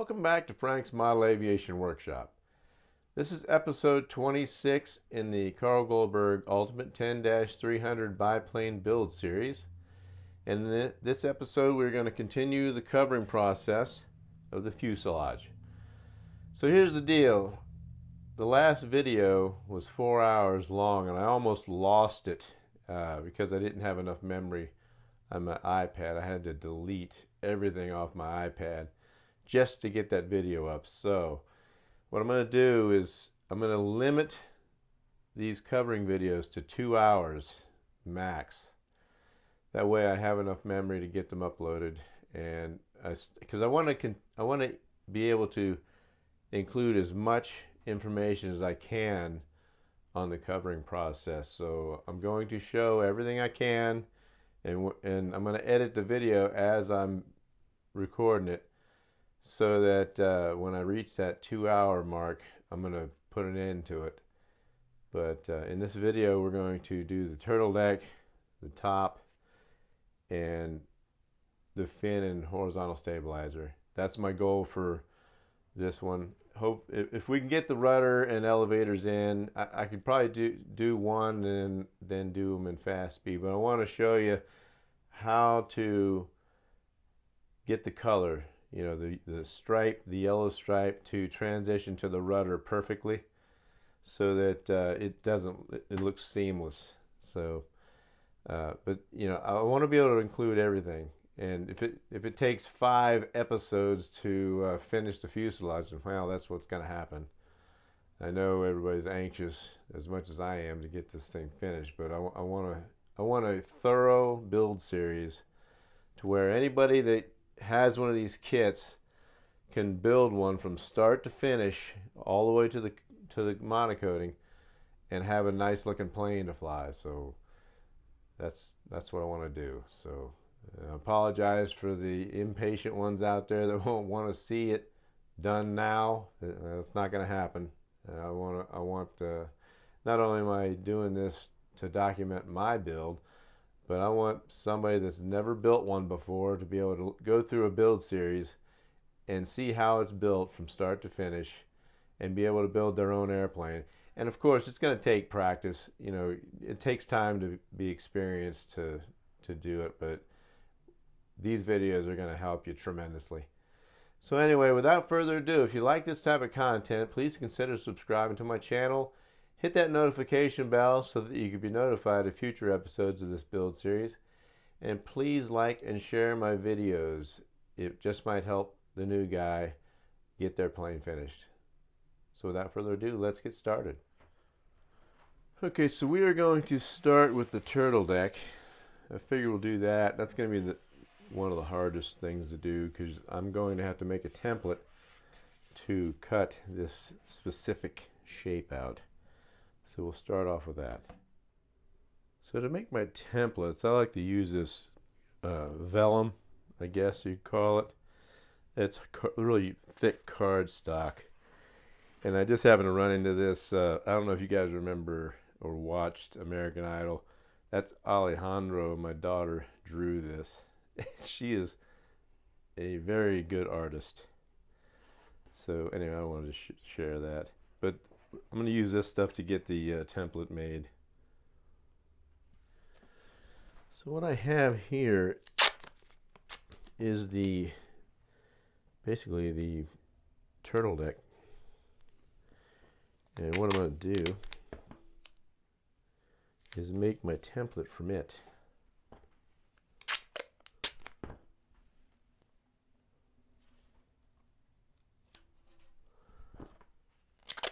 Welcome back to Frank's Model Aviation Workshop. This is episode 26 in the Carl Goldberg Ultimate 10-300 Biplane Build Series. And in this episode we're going to continue the covering process of the fuselage. So here's the deal. The last video was 4 hours long and I almost lost it because I didn't have enough memory on my iPad. I had to delete everything off my iPad just to get that video up. So what I'm going to do is I'm going to limit these covering videos to 2 hours max. That way I have enough memory to get them uploaded, and because I want to be able to include as much information as I can on the covering process. So I'm going to show everything I can, and I'm going to edit the video as I'm recording it, so that when I reach that 2 hour mark, I'm going to put an end to it. But in this video, we're going to do the turtle deck, the top, and the fin and horizontal stabilizer. That's my goal for this one. Hope if we can get the rudder and elevators in, I could probably do one and then do them in fast speed. But I want to show you how to get the color, you know, the stripe, the yellow stripe, to transition to the rudder perfectly, so that it looks seamless. So but you know, I want to be able to include everything, and if it takes 5 episodes to finish the fuselage, well, that's what's going to happen. I know everybody's anxious as much as I am to get this thing finished, but I want a thorough build series to where anybody that has one of these kits can build one from start to finish, all the way to the monocoating, and have a nice looking plane to fly. So that's what I want to do. So I apologize for the impatient ones out there that won't want to see it done now. It's not going to happen. I want not only am I doing this to document my build, but I want somebody that's never built one before to be able to go through a build series and see how it's built from start to finish, and be able to build their own airplane. And of course, it's going to take practice. You know, it takes time to be experienced to do it, but these videos are going to help you tremendously. So anyway, without further ado, if you like this type of content, please consider subscribing to my channel. Hit that notification bell so that you can be notified of future episodes of this build series. And please like and share my videos. It just might help the new guy get their plane finished. So without further ado, let's get started. Okay, so we are going to start with the turtle deck. I figure we'll do that. That's going to be one of the hardest things to do, because I'm going to have to make a template to cut this specific shape out. So we'll start off with that. So to make my templates, I like to use this vellum, I guess you'd call it. It's really thick cardstock. And I just happened to run into this. I don't know if you guys remember or watched American Idol. That's Alejandro. My daughter drew this. She is a very good artist. So anyway, I wanted to share that. But I'm going to use this stuff to get the template made. So what I have here is basically the turtle deck. And what I'm going to do is make my template from it.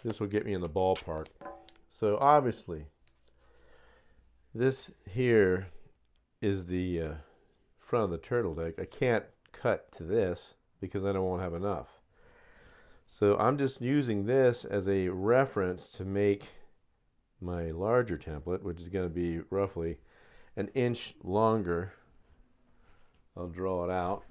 This will get me in the ballpark. So obviously, this here is the front of the turtle deck. I can't cut to this because then I won't have enough. So I'm just using this as a reference to make my larger template, which is going to be roughly 1 inch longer. I'll draw it out.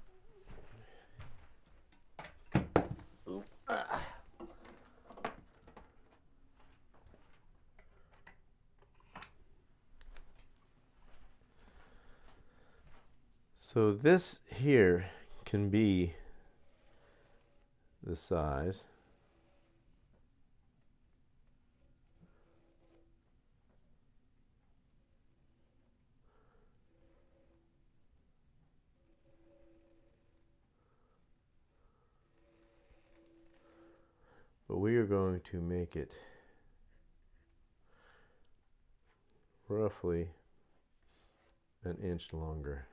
So this here can be the size. But we are going to make it roughly an inch longer.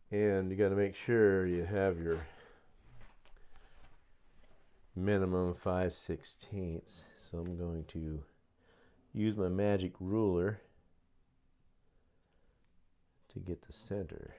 And you got to make sure you have your minimum 5/16. So I'm going to use my magic ruler to get the center.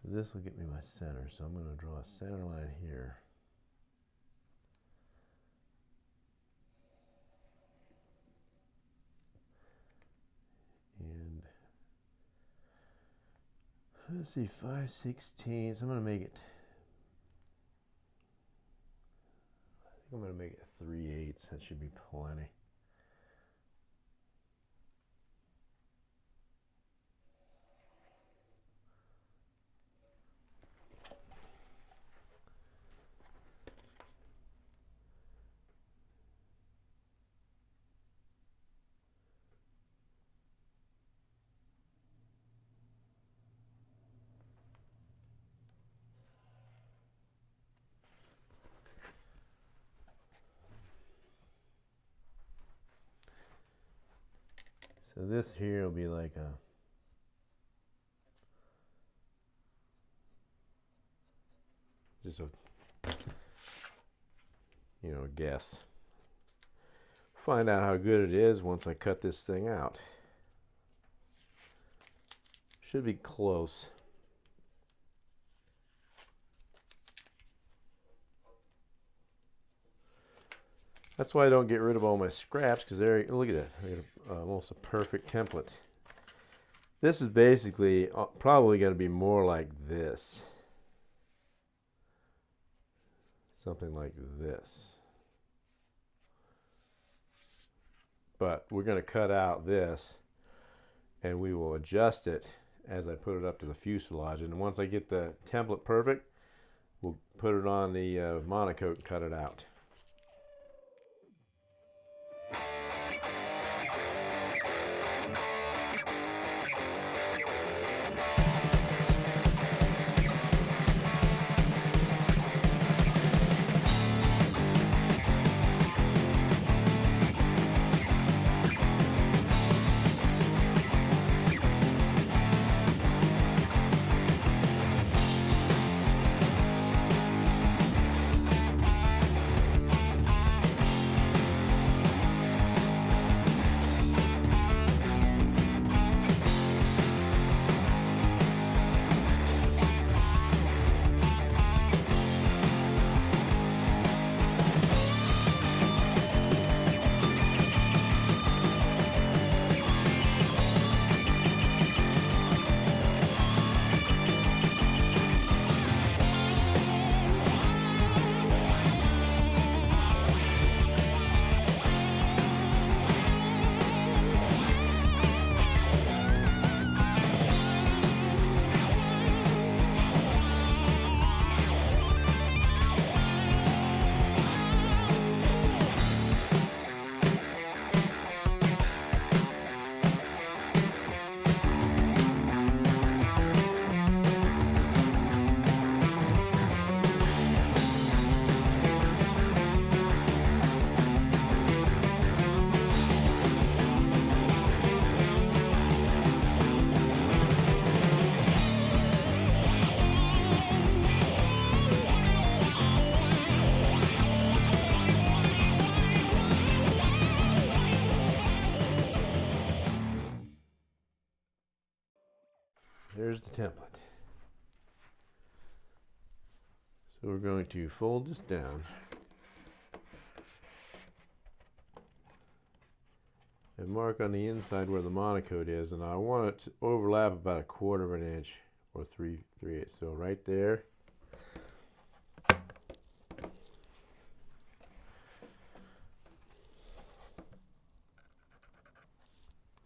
So this will get me my center. So I'm going to draw a center line here. And let's see, 5/16. I'm going to make it, I think I'm going to make it 3/8. That should be plenty. So this here will be like a, just a, guess. Find out how good it is once I cut this thing out. Should be close. That's why I don't get rid of all my scraps, because there, look at that. I got almost a perfect template. This is basically probably going to be more like this. Something like this. But we're going to cut out this, and we will adjust it as I put it up to the fuselage. And once I get the template perfect, we'll put it on the Monokote and cut it out. There's the template. So we're going to fold this down. and mark on the inside where the Monokote is, and I want it to overlap about 1/4 of an inch or 3/8. So right there.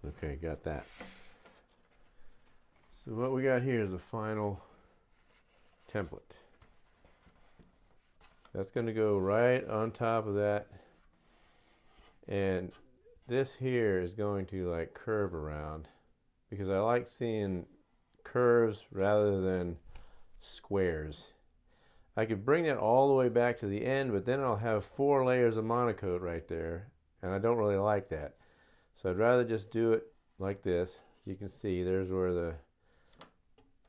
Okay, got that. So what we got here is a final template. That's going to go right on top of that, and this here is going to like curve around because I like seeing curves rather than squares. I could bring that all the way back to the end, but then I'll have 4 layers of Monokote right there, and I don't really like that. So I'd rather just do it like this. You can see there's where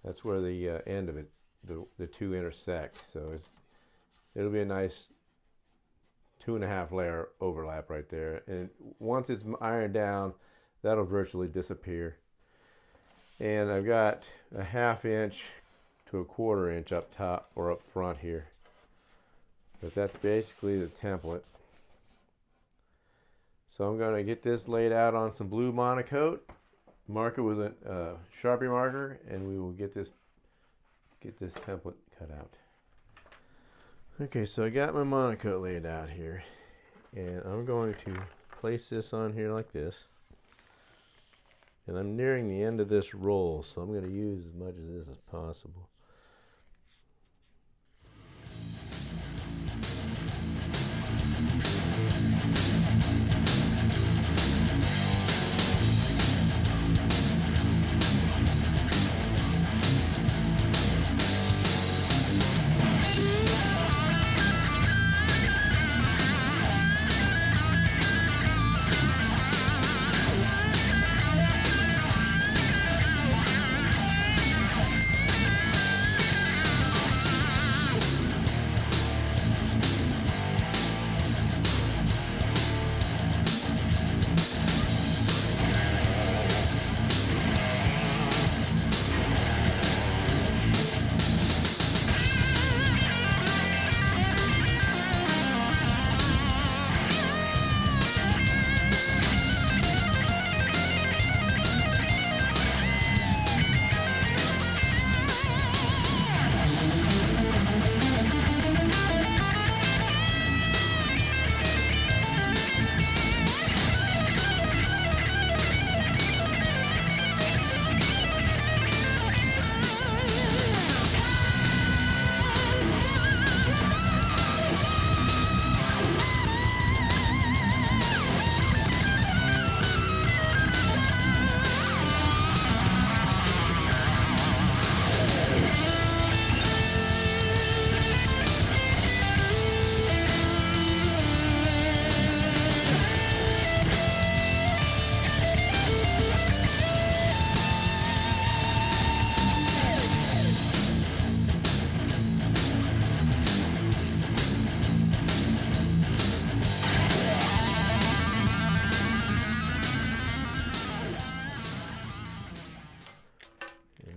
that's where the end of it, the two intersect. So it'll be a nice 2.5 layer overlap right there. And once it's ironed down, that'll virtually disappear. And I've got a 1/2 inch to 1/4 inch up top or up front here. But that's basically the template. So I'm going to get this laid out on some blue Monokote, mark it with a Sharpie marker, and we will get this template cut out. Okay, so I got my Monokote laid out here, and I'm going to place this on here like this. And I'm nearing the end of this roll, so I'm going to use as much of this as possible.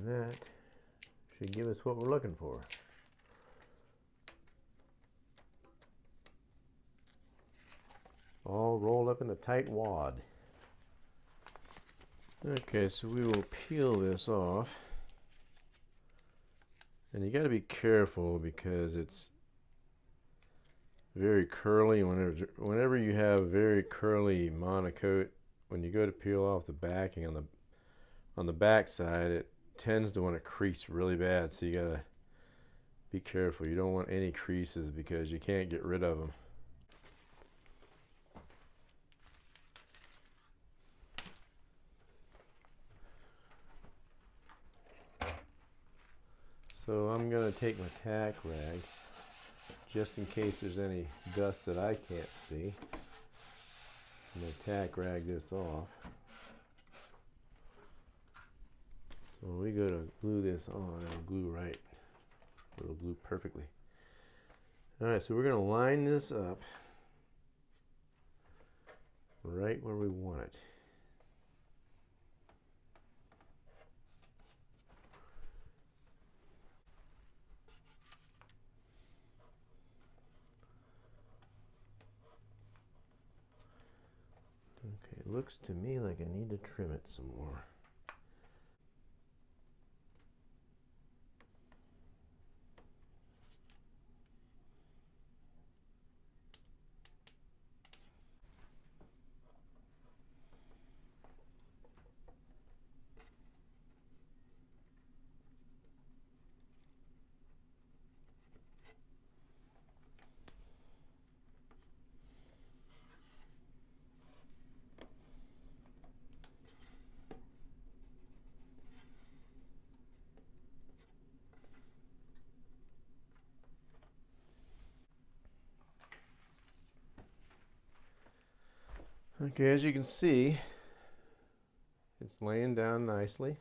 That should give us what we're looking for. All rolled up in a tight wad. Okay, so we will peel this off. And you got to be careful because it's very curly. Whenever you have very curly Monokote, when you go to peel off the backing on the back side, it tends to want to crease really bad, so you gotta be careful. You don't want any creases because you can't get rid of them. So I'm gonna take my tack rag just in case there's any dust that I can't see. I'm gonna tack rag this off. So when we go to glue this on, it'll glue right. It'll glue perfectly. Alright, so we're going to line this up right where we want it. Okay, looks to me like I need to trim it some more. Okay, as you can see, it's laying down nicely.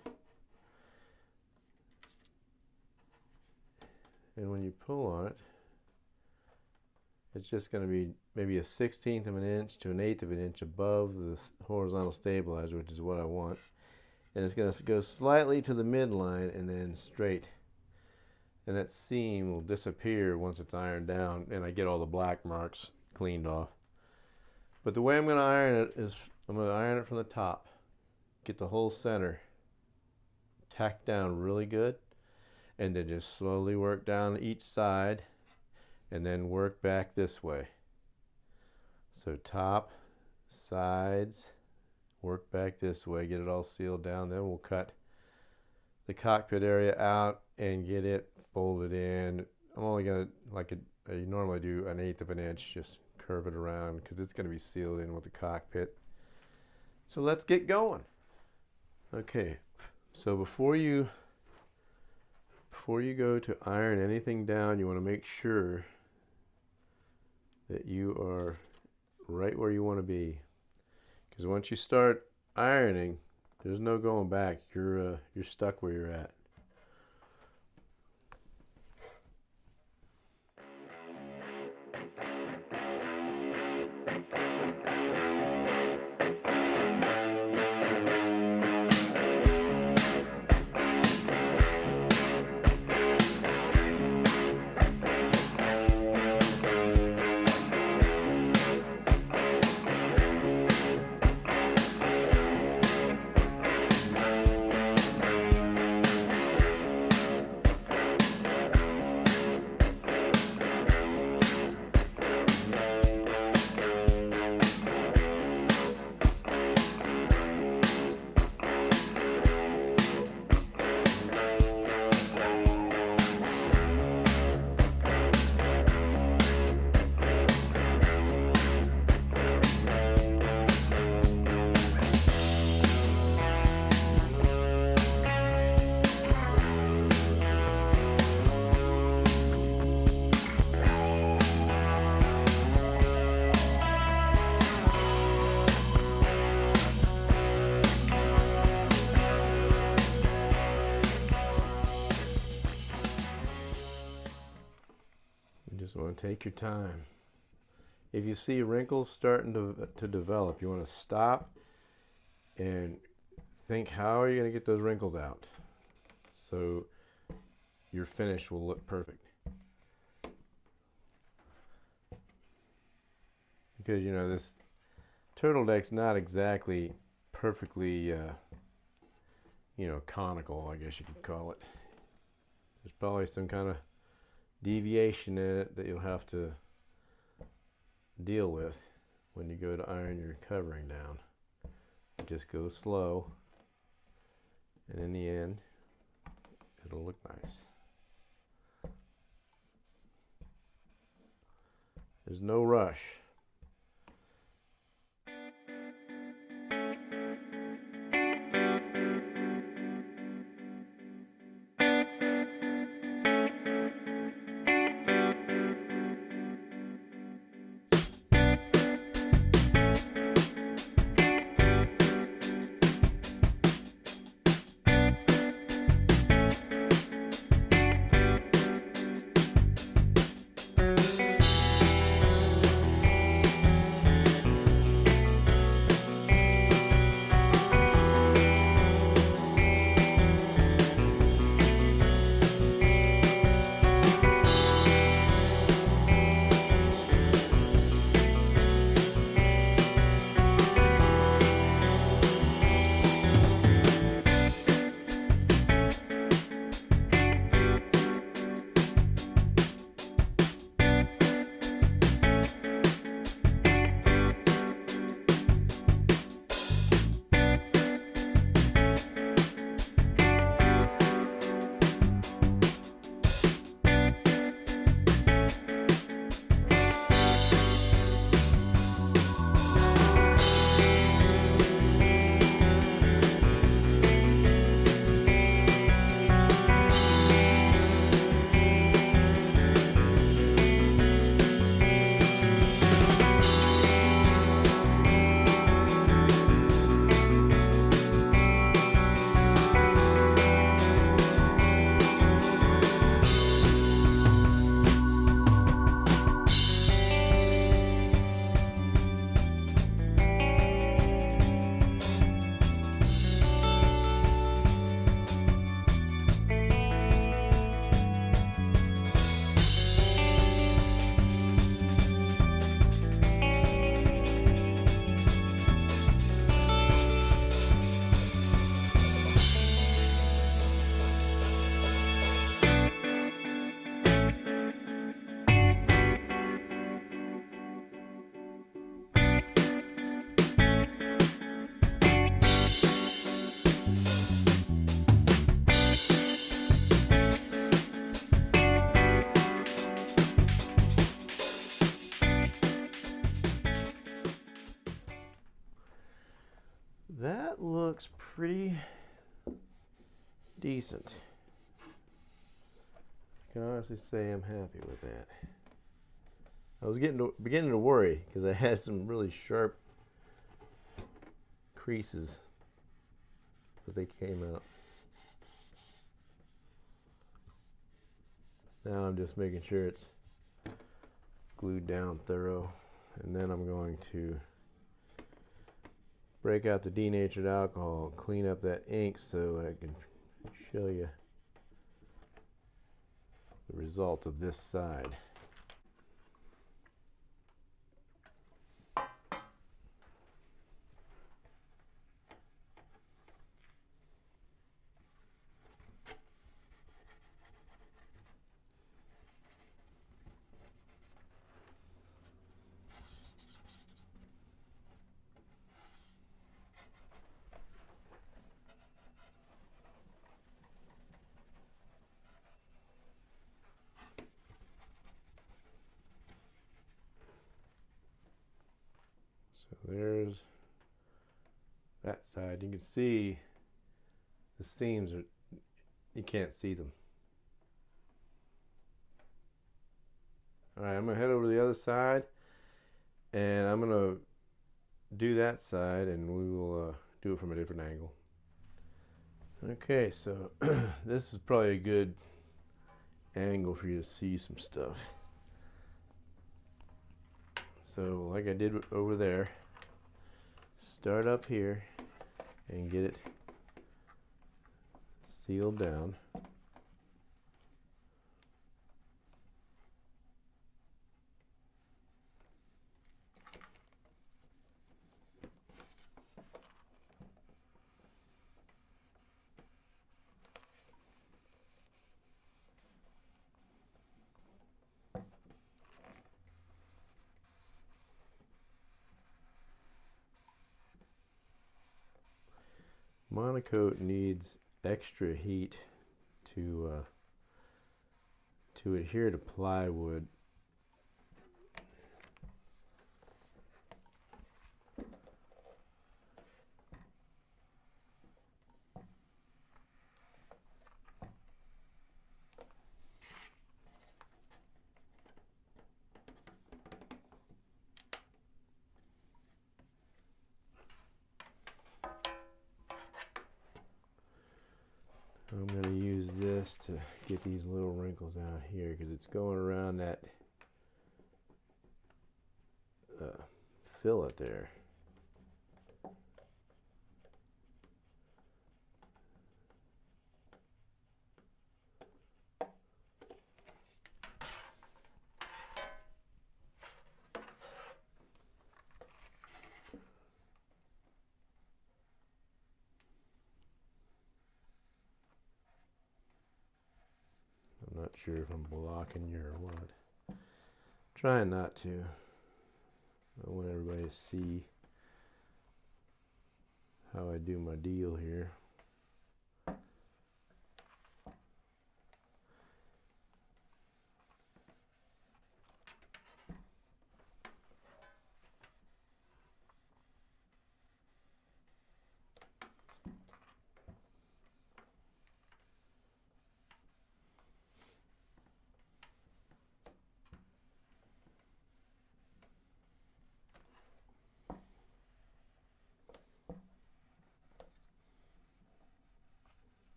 And when you pull on it, it's just going to be maybe a 1/16 of an inch to an 1/8 of an inch above the horizontal stabilizer, which is what I want. And it's going to go slightly to the midline and then straight. And that seam will disappear once it's ironed down and I get all the black marks cleaned off. But the way I'm going to iron it is I'm going to iron it from the top. Get the whole center tacked down really good. And then just slowly work down each side and then work back this way. So top, sides, work back this way, get it all sealed down. Then we'll cut the cockpit area out and get it folded in. I'm only going to, like I normally do, an 1/8 of an inch, just curve it around because it's going to be sealed in with the cockpit. So let's get going. Okay, so before you go to iron anything down, you want to make sure that you are right where you want to be, because once you start ironing, there's no going back. You're stuck where you're at. Just want to take your time. If you see wrinkles starting to develop, you want to stop and think, how are you going to get those wrinkles out so your finish will look perfect? Because, you know, this turtleneck's not exactly perfectly, you know, conical, I guess you could call it. There's probably some kind of deviation in it that you'll have to deal with when you go to iron your covering down. Just go slow, and in the end, it'll look nice. There's no rush. That looks pretty decent. I can honestly say I'm happy with that. I was beginning to worry because I had some really sharp creases as they came out. Now I'm just making sure it's glued down thorough, and then I'm going to break out the denatured alcohol, clean up that ink so I can show you the result of this side. So there's that side. You can see the seams are, you can't see them. Alright, I'm going to head over to the other side, and I'm going to do that side, and we will do it from a different angle. Okay, so this is probably a good angle for you to see some stuff. So like I did over there, start up here and get it sealed down. Monokote needs extra heat to adhere to plywood. I'm going to use this to get these little wrinkles out here because it's going around that fillet there. I'm not sure if I'm blocking you or what. Trying not to. I want everybody to see how I do my deal here.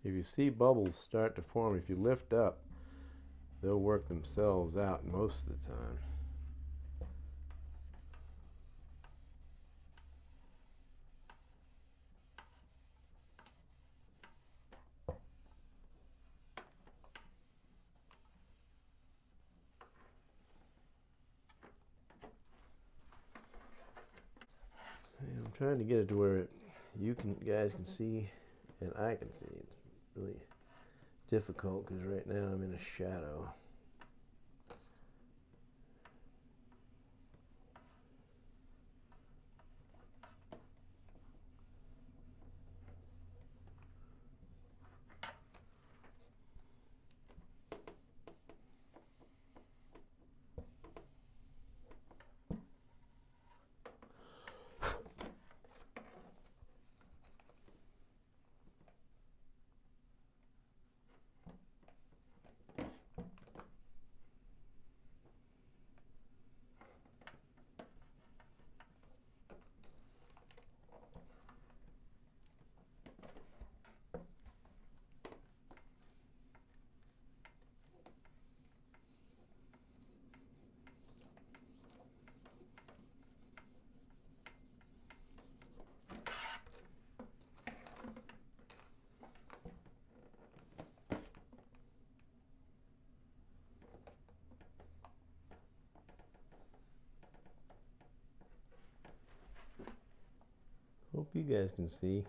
If you see bubbles start to form, if you lift up, they'll work themselves out most of the time. And I'm trying to get it to where guys can see and I can see. It's really difficult because right now I'm in a shadow. Hope you guys can see.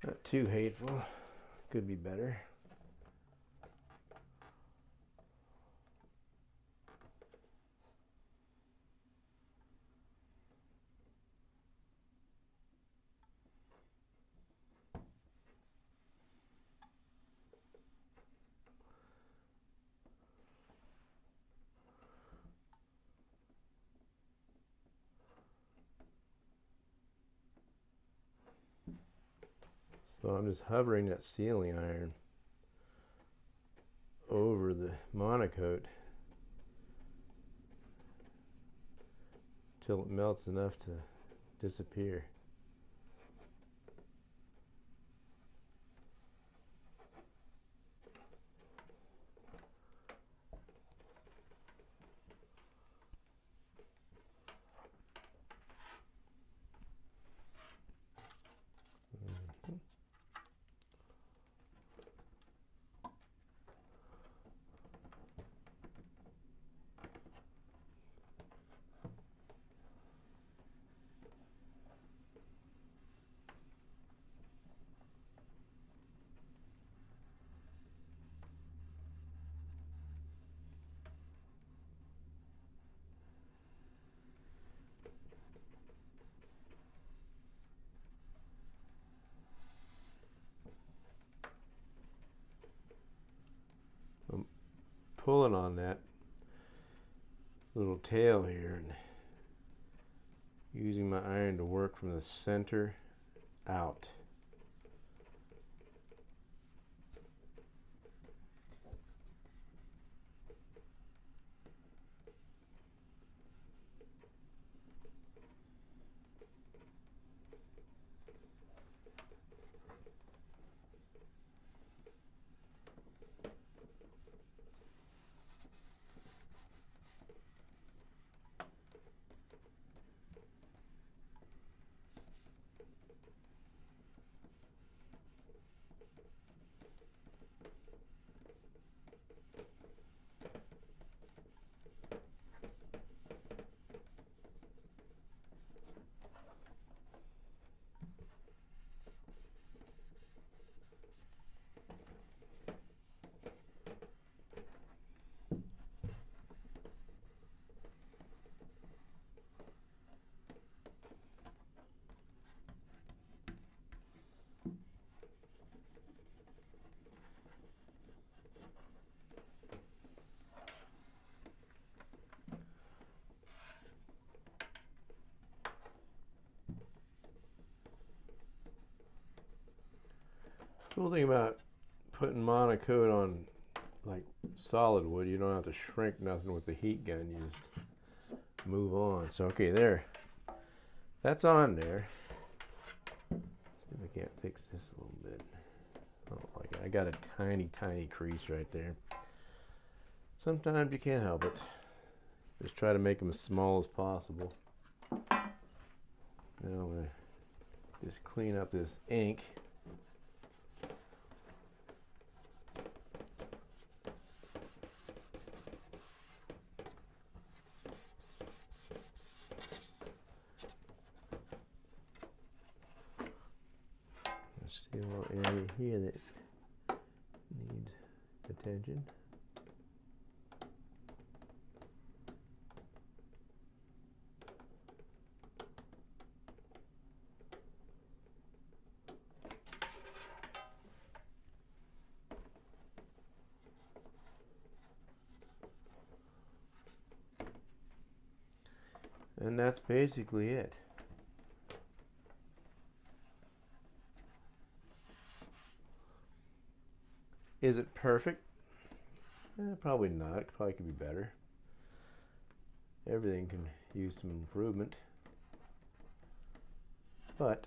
Not too hateful. Could be better. So I'm just hovering that sealing iron over the Monokote till it melts enough to disappear. I'm pulling on that little tail here and using my iron to work from the center out. Cool thing about putting Monokote on like solid wood, you don't have to shrink nothing with the heat gun. You just move on. So okay, there. That's on there. See if I can't fix this a little bit. I don't like it. I got a tiny crease right there. Sometimes you can't help it. Just try to make them as small as possible. Now I'm going to just clean up this ink. See a little area here that needs attention. And that's basically it. Is it perfect? Probably not. It probably could be better. Everything can use some improvement. But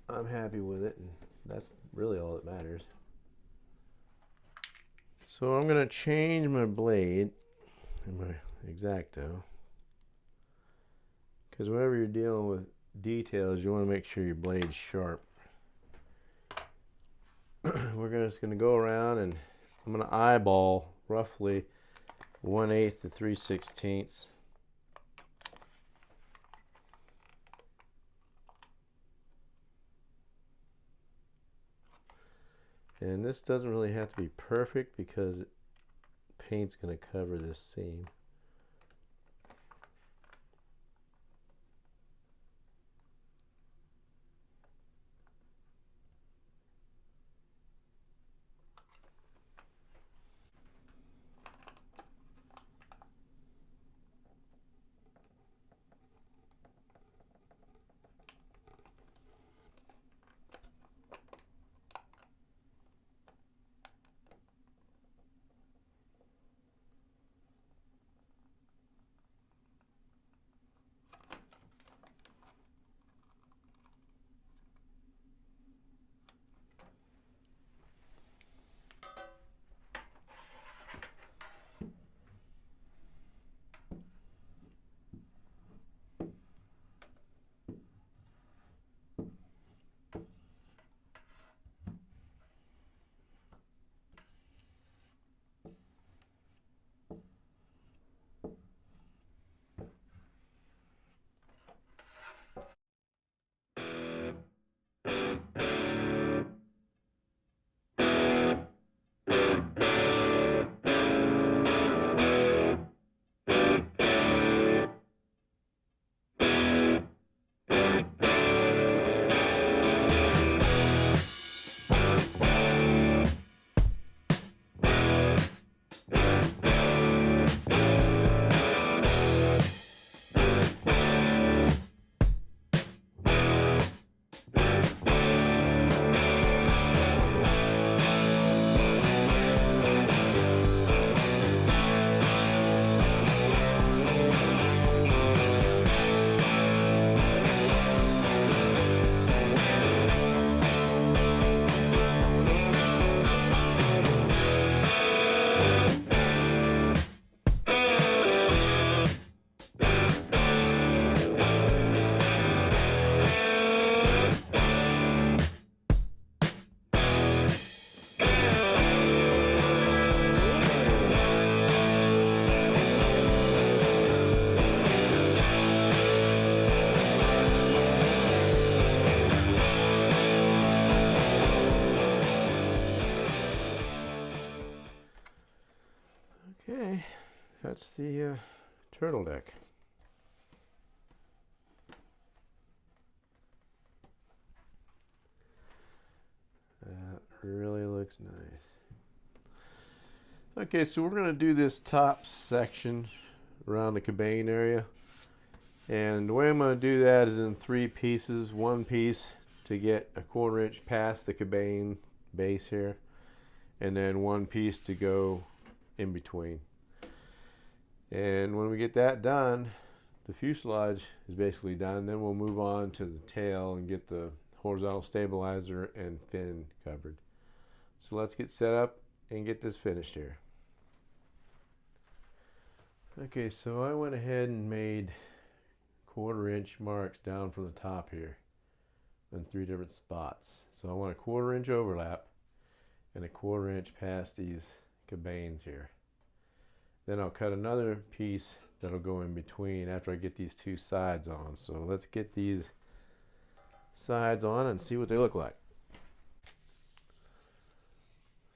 I'm happy with it, and that's really all that matters. So I'm going to change my blade and my X-Acto, because whenever you're dealing with details, you want to make sure your blade's sharp. We're just going to go around, and I'm going to eyeball roughly 1/8 to 3/16. And this doesn't really have to be perfect because paint's going to cover this seam. Okay, that's the turtle deck. That really looks nice. Okay, so we're going to do this top section around the cabane area. And the way I'm going to do that is in 3 pieces. One piece to get a 1/4 inch past the cabane base here. And then one piece to go in between. And when we get that done, the fuselage is basically done. Then we'll move on to the tail and get the horizontal stabilizer and fin covered. So let's get set up and get this finished here. Okay, so I went ahead and made 1/4 inch marks down from the top here in 3 different spots. So I want a 1/4 inch overlap and a 1/4 inch past these cabanes here. Then I'll cut another piece that'll go in between after I get these 2 sides on. So let's get these sides on and see what they look like.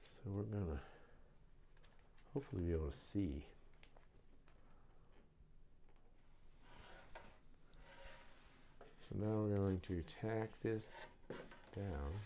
So we're gonna hopefully be able to see. So now we're going to tack this down.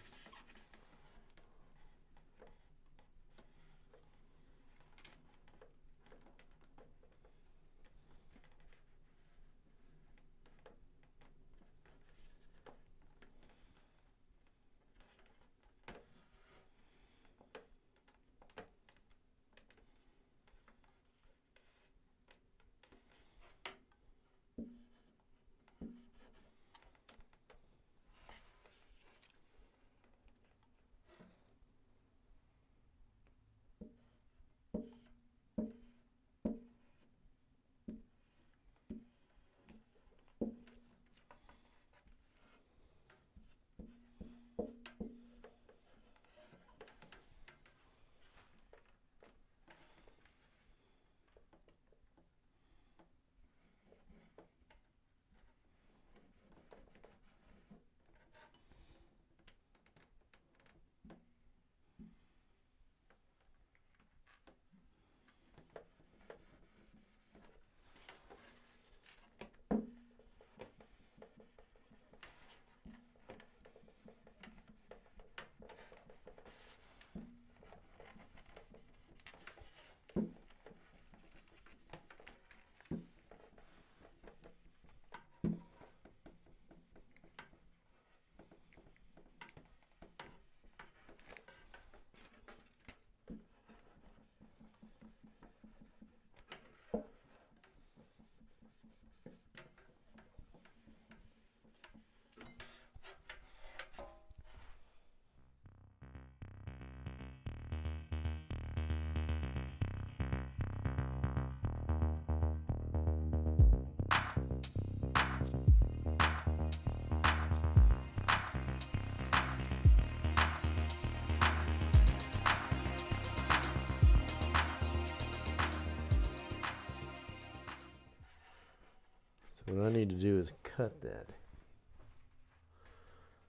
So what I need to do is cut that.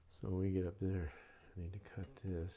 So when we get up there, I need to cut this.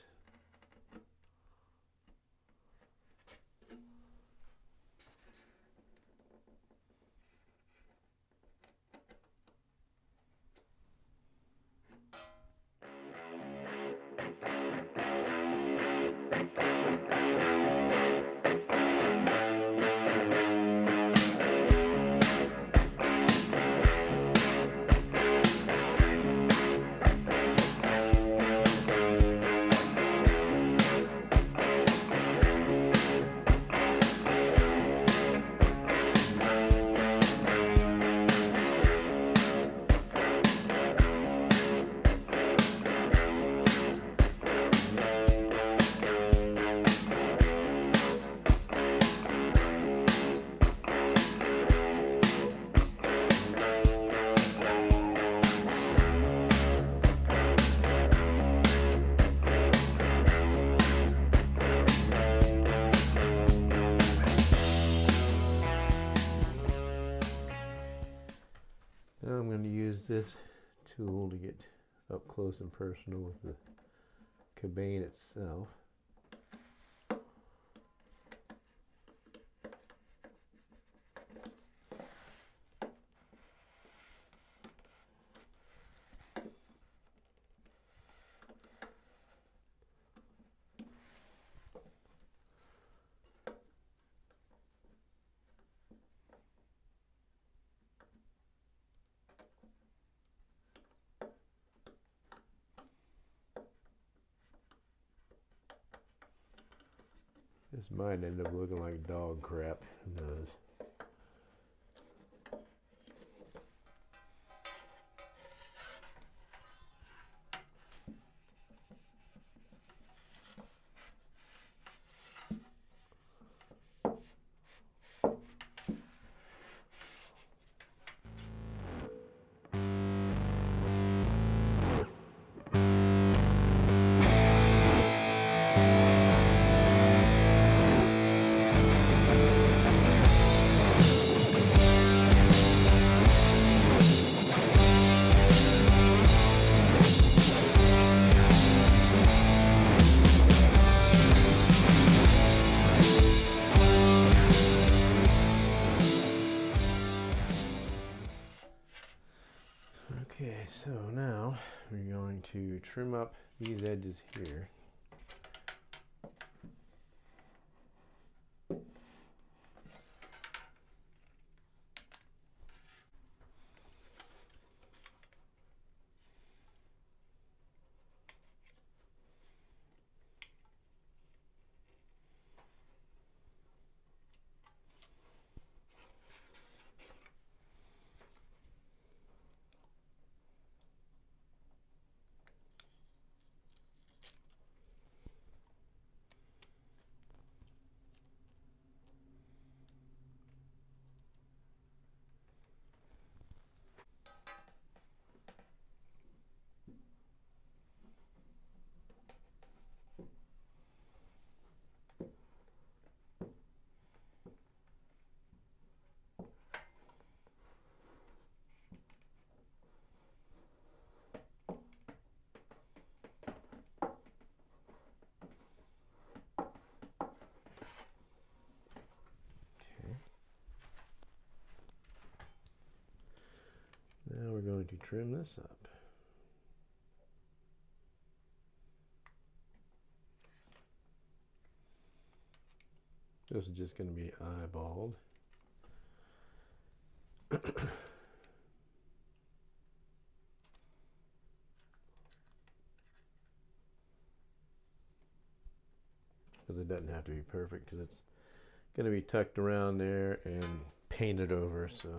Now I'm going to use this tool to get up close and personal with the cabane itself. This might end up looking like dog crap. Who knows? Okay, so now we're going to trim up these edges here. Now we're going to trim this up. This is just going to be eyeballed. Because it doesn't have to be perfect, because it's going to be tucked around there and painted over, so.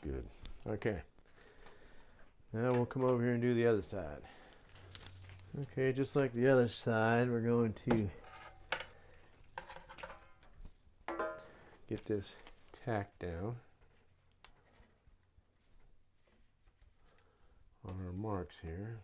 good. Okay. Now we'll come over here and do the other side. Okay, just like the other side, we're going to get this tacked down on our marks here.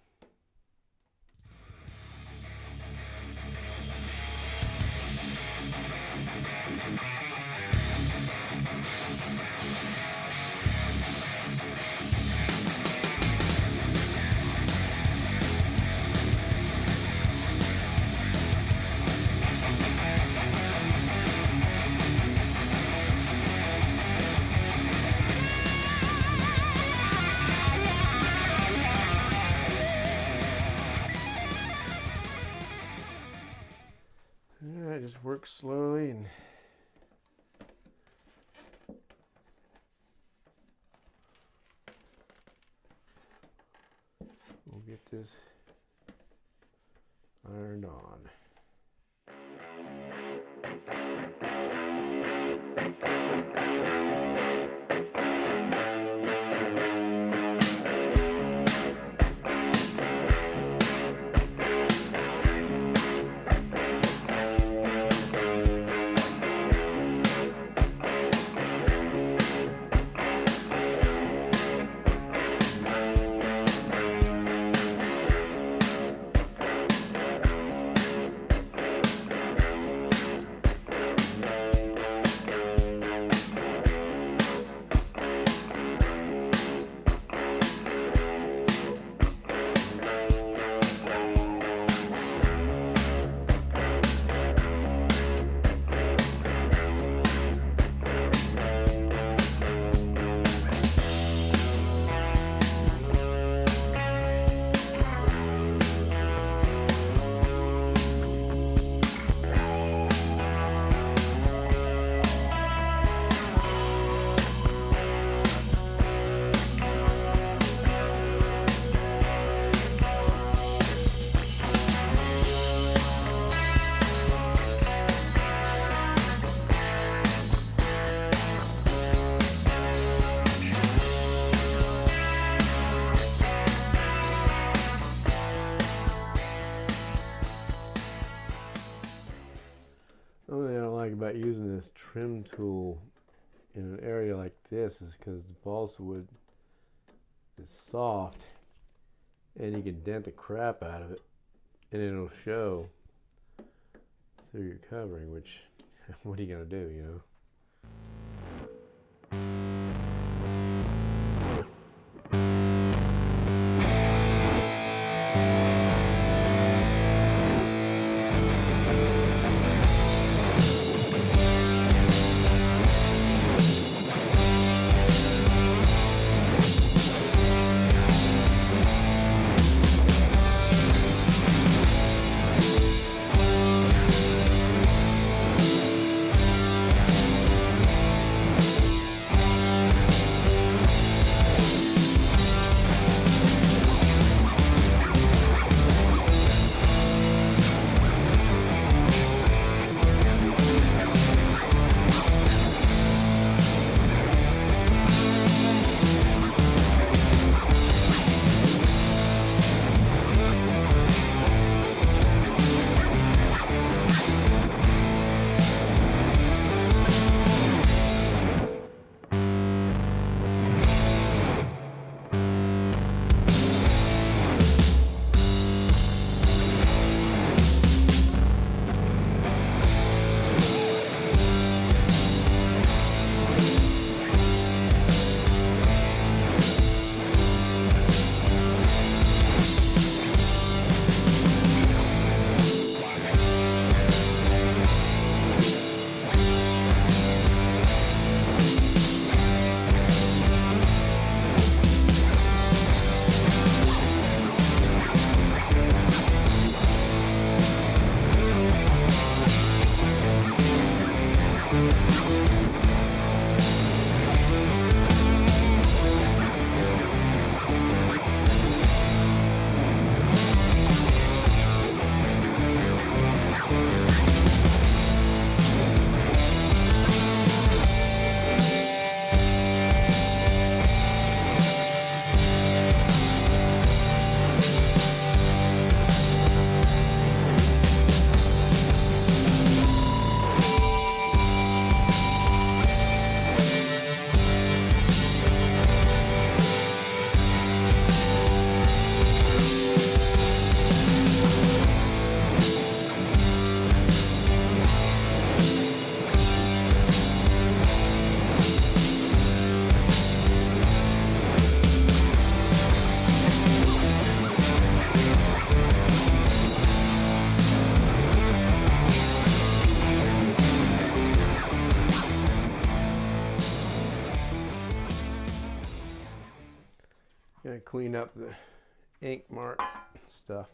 Alright, just work slowly and we'll get this ironed on. One thing I don't like about using this trim tool in an area like this is because the balsa wood is soft and you can dent the crap out of it and it'll show through your covering, which what are you gonna do, you know? clean up the ink marks stuff.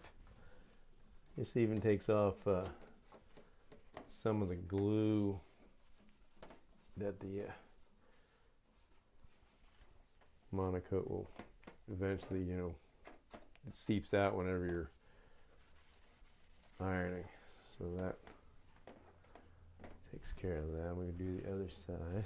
This even takes off some of the glue that the Monokote will eventually, it seeps out whenever you're ironing. So that takes care of that. I'm going to do the other side.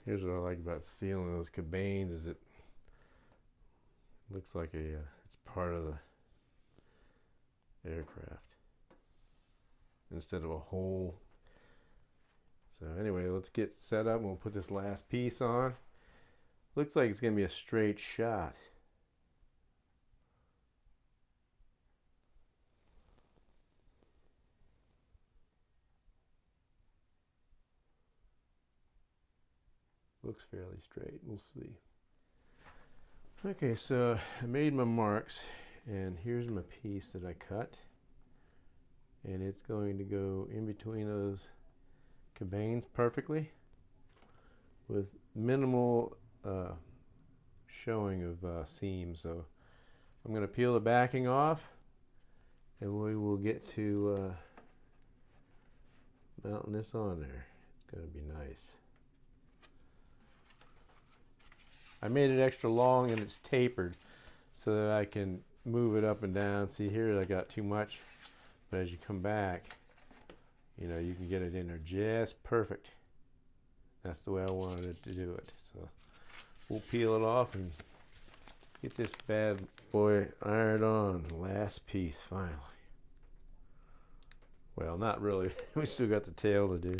Here's what I like about sealing those cabanes is it looks like it's part of the aircraft instead of a hole. So anyway, let's get set up and we'll put this last piece on. Looks like it's going to be a straight shot. Looks fairly straight. We'll see. Okay, so I made my marks, and here's my piece that I cut, and it's going to go in between those cabanes perfectly with minimal showing of seams. So I'm going to peel the backing off, and we will get to mounting this on there. It's going to be nice. I made it extra long and it's tapered so that I can move it up and down. See here, I got too much, but as you come back, you can get it in there just perfect. That's the way I wanted it to do it. So we'll peel it off and get this bad boy ironed on. Last piece, finally. Well, not really. We still got the tail to do.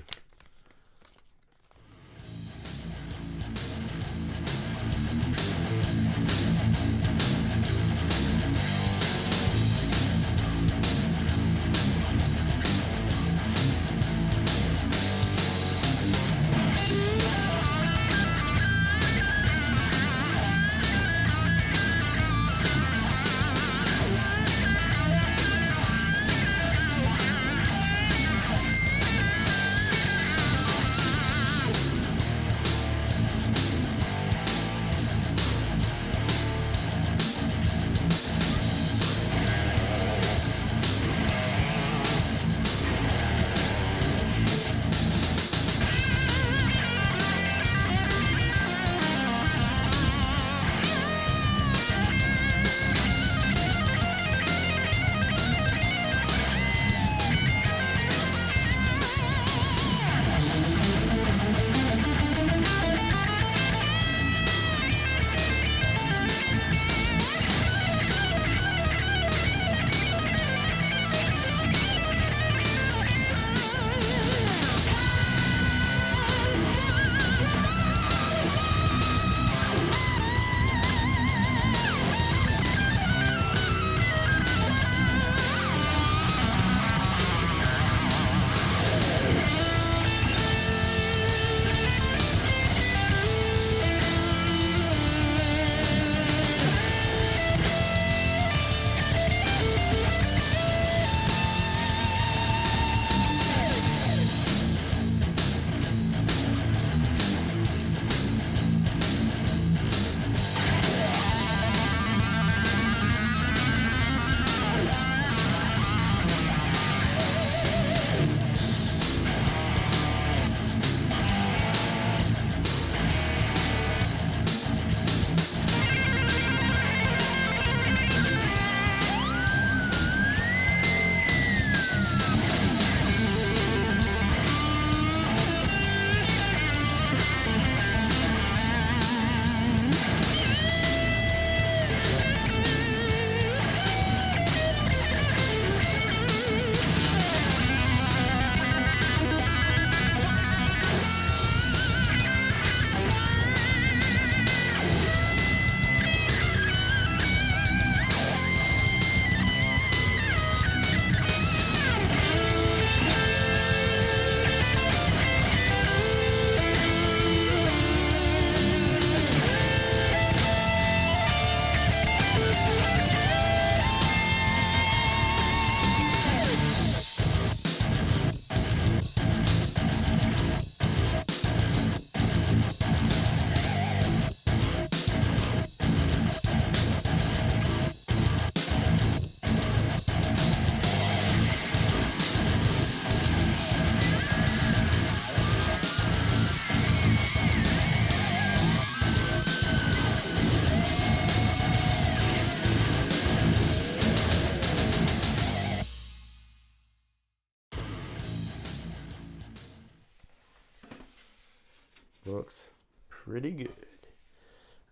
looks pretty good.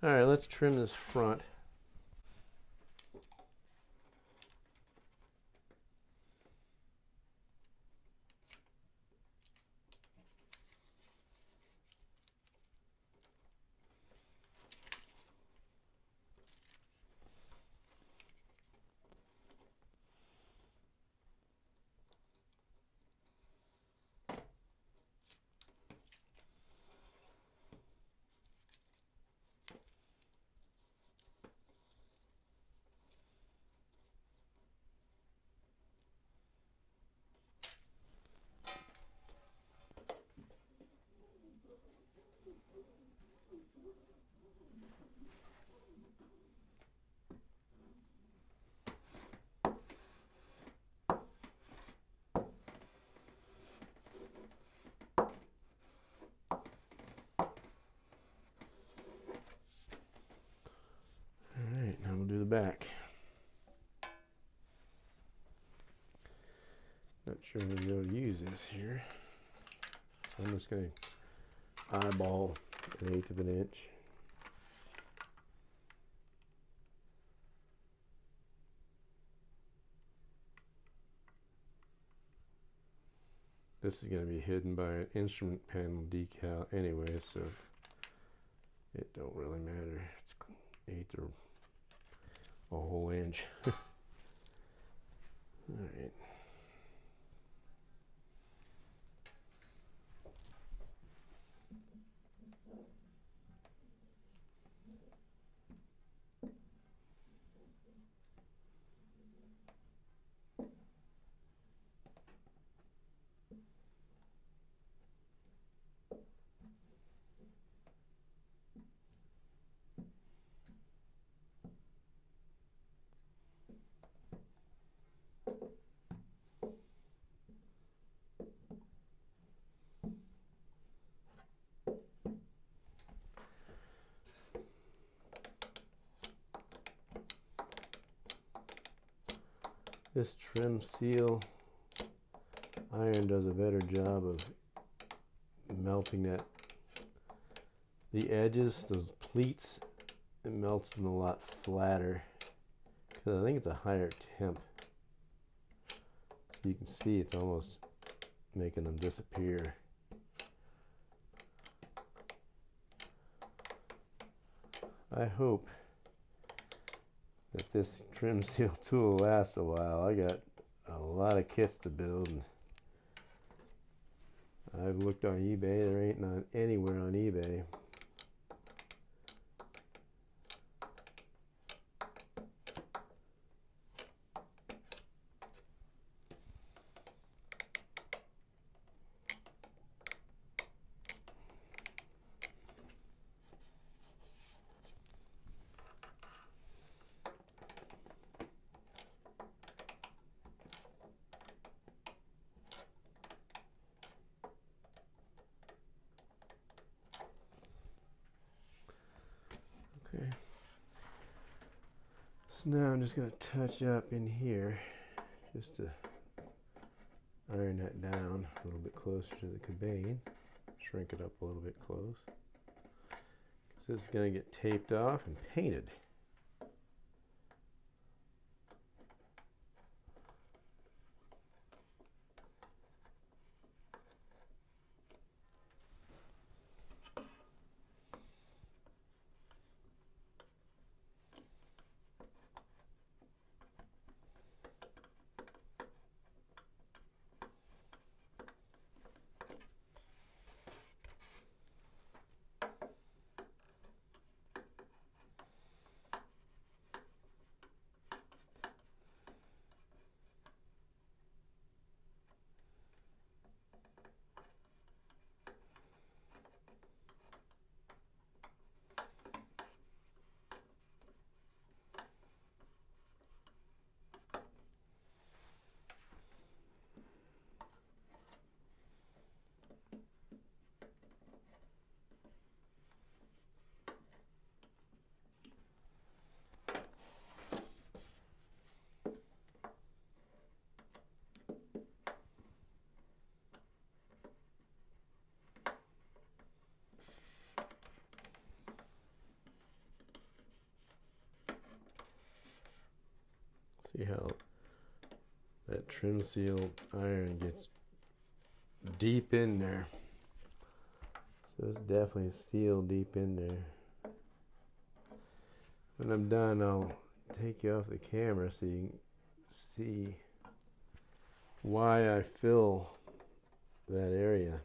All right, let's trim this front. Now we'll do the back. Not sure I'm going to be able to use this here. So I'm just going to eyeball 1/8 of an inch. This is going to be hidden by an instrument panel decal anyway, so it don't really matter. It's 1/8 or a whole inch. All right. This trim seal iron does a better job of melting the edges, those pleats. It melts them a lot flatter because I think it's a higher temp. So you can see it's almost making them disappear. I hope that this trim seal tool lasts a while. I got a lot of kits to build, and I've looked on eBay. There ain't none anywhere on eBay. Okay, so now I'm just going to touch up in here just to iron that down a little bit closer to the cabane, shrink it up a little bit close, because this is going to get taped off and painted. See how that trim seal iron gets deep in there. So it's definitely sealed deep in there. When I'm done, I'll take you off the camera so you can see why I fill that area.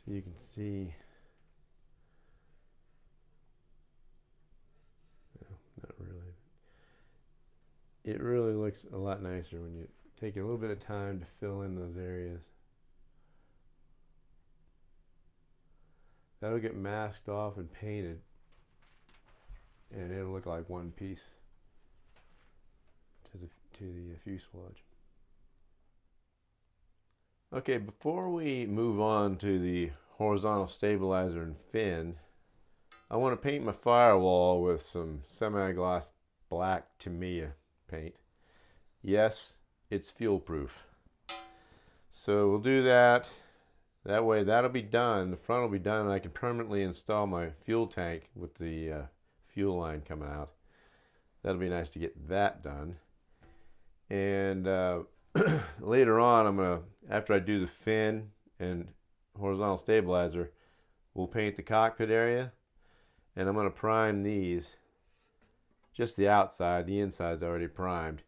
So you can see, no, not really. It really looks a lot nicer when you take a little bit of time to fill in those areas. That'll get masked off and painted, and it'll look like one piece to the fuselage. Okay, before we move on to the horizontal stabilizer and fin, I want to paint my firewall with some semi-gloss black Tamiya paint. Yes, it's fuel proof. So we'll do that. That way that'll be done. The front will be done, and I can permanently install my fuel tank with the fuel line coming out. That'll be nice to get that done. And later on, I'm gonna, after I do the fin and horizontal stabilizer, we'll paint the cockpit area, and I'm gonna prime these, just the outside. The inside's already primed.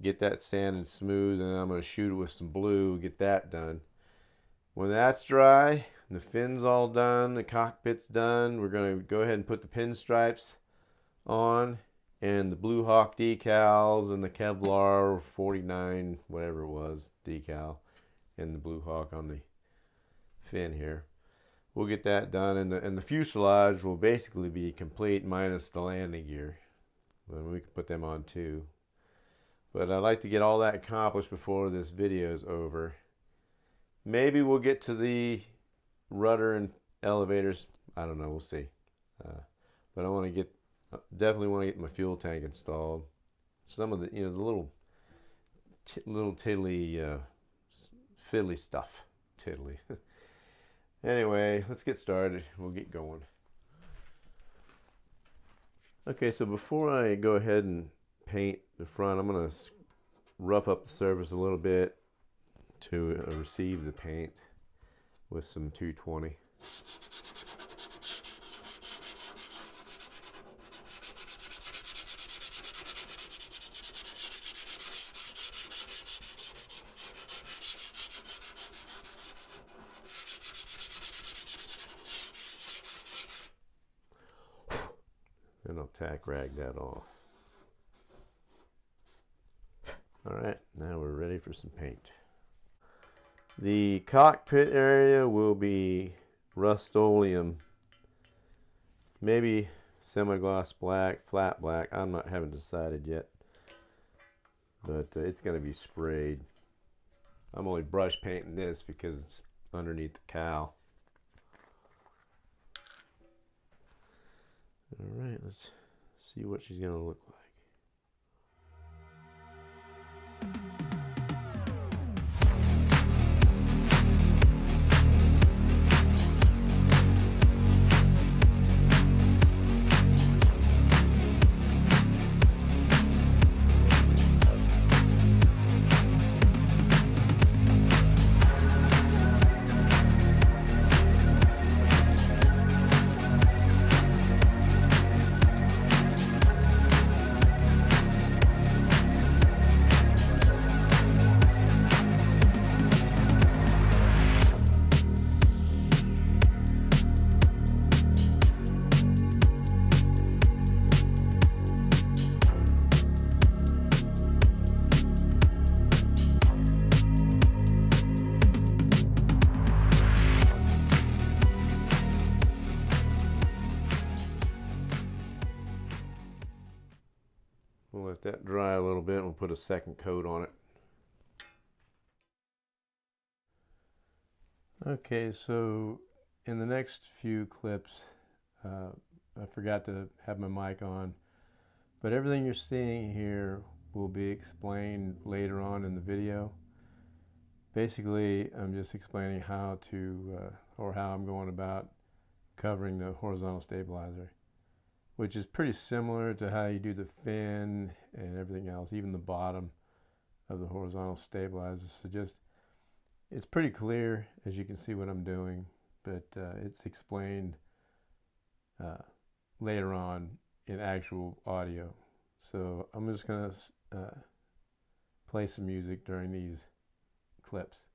Get that sanded smooth, and I'm gonna shoot it with some blue, get that done. When that's dry, the fin's all done, the cockpit's done, we're gonna go ahead and put the pinstripes on, and the Blue Hawk decals, and the Kevlar 49 whatever it was decal, and the Blue Hawk on the fin here. We'll get that done, and the fuselage will basically be complete minus the landing gear. Well, we can put them on too, but I'd like to get all that accomplished before this video is over. Maybe we'll get to the rudder and elevators. I don't know, we'll see. But I want to get, definitely want to get my fuel tank installed. Some of the, the little tiddly, fiddly stuff. Tiddly. Anyway, let's get started. We'll get going. Okay, so before I go ahead and paint the front, I'm going to rough up the surface a little bit to receive the paint with some 220. And I'll tack rag that off. Alright, now we're ready for some paint. The cockpit area will be Rust-Oleum, maybe semi-gloss black, flat black. Haven't decided yet, but it's going to be sprayed. I'm only brush painting this because it's underneath the cowl. All right, let's see what she's going to look like. We'll let that dry a little bit and we'll put a second coat on it. Okay, so in the next few clips, I forgot to have my mic on, but everything you're seeing here will be explained later on in the video. Basically, I'm just explaining how to or how I'm going about covering the horizontal stabilizer, which is pretty similar to how you do the fin and everything else, even the bottom of the horizontal stabilizer. So just, it's pretty clear as you can see what I'm doing, but it's explained later on in actual audio. So I'm just going to play some music during these clips.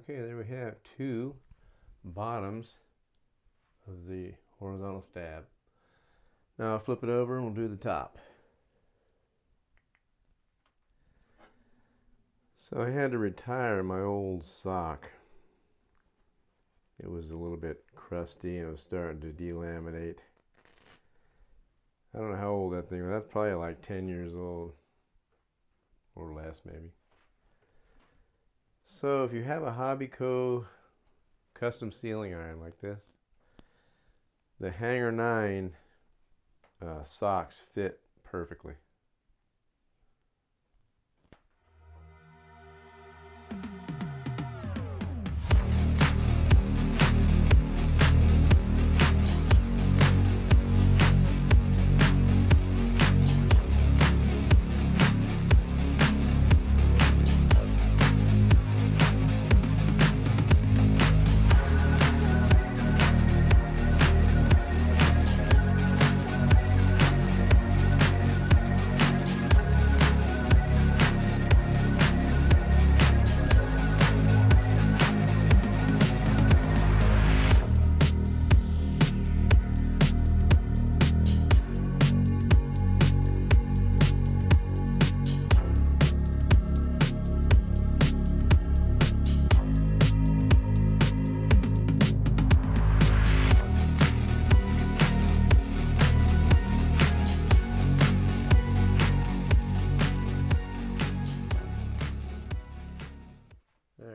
Okay, there we have two bottoms of the horizontal stab. Now I'll flip it over and we'll do the top. So I had to retire my old sock. It was a little bit crusty and it was starting to delaminate. I don't know how old that thing was. That's probably like 10 years old or less maybe. So if you have a Hobbyco custom sealing iron like this, the Hanger 9 socks fit perfectly.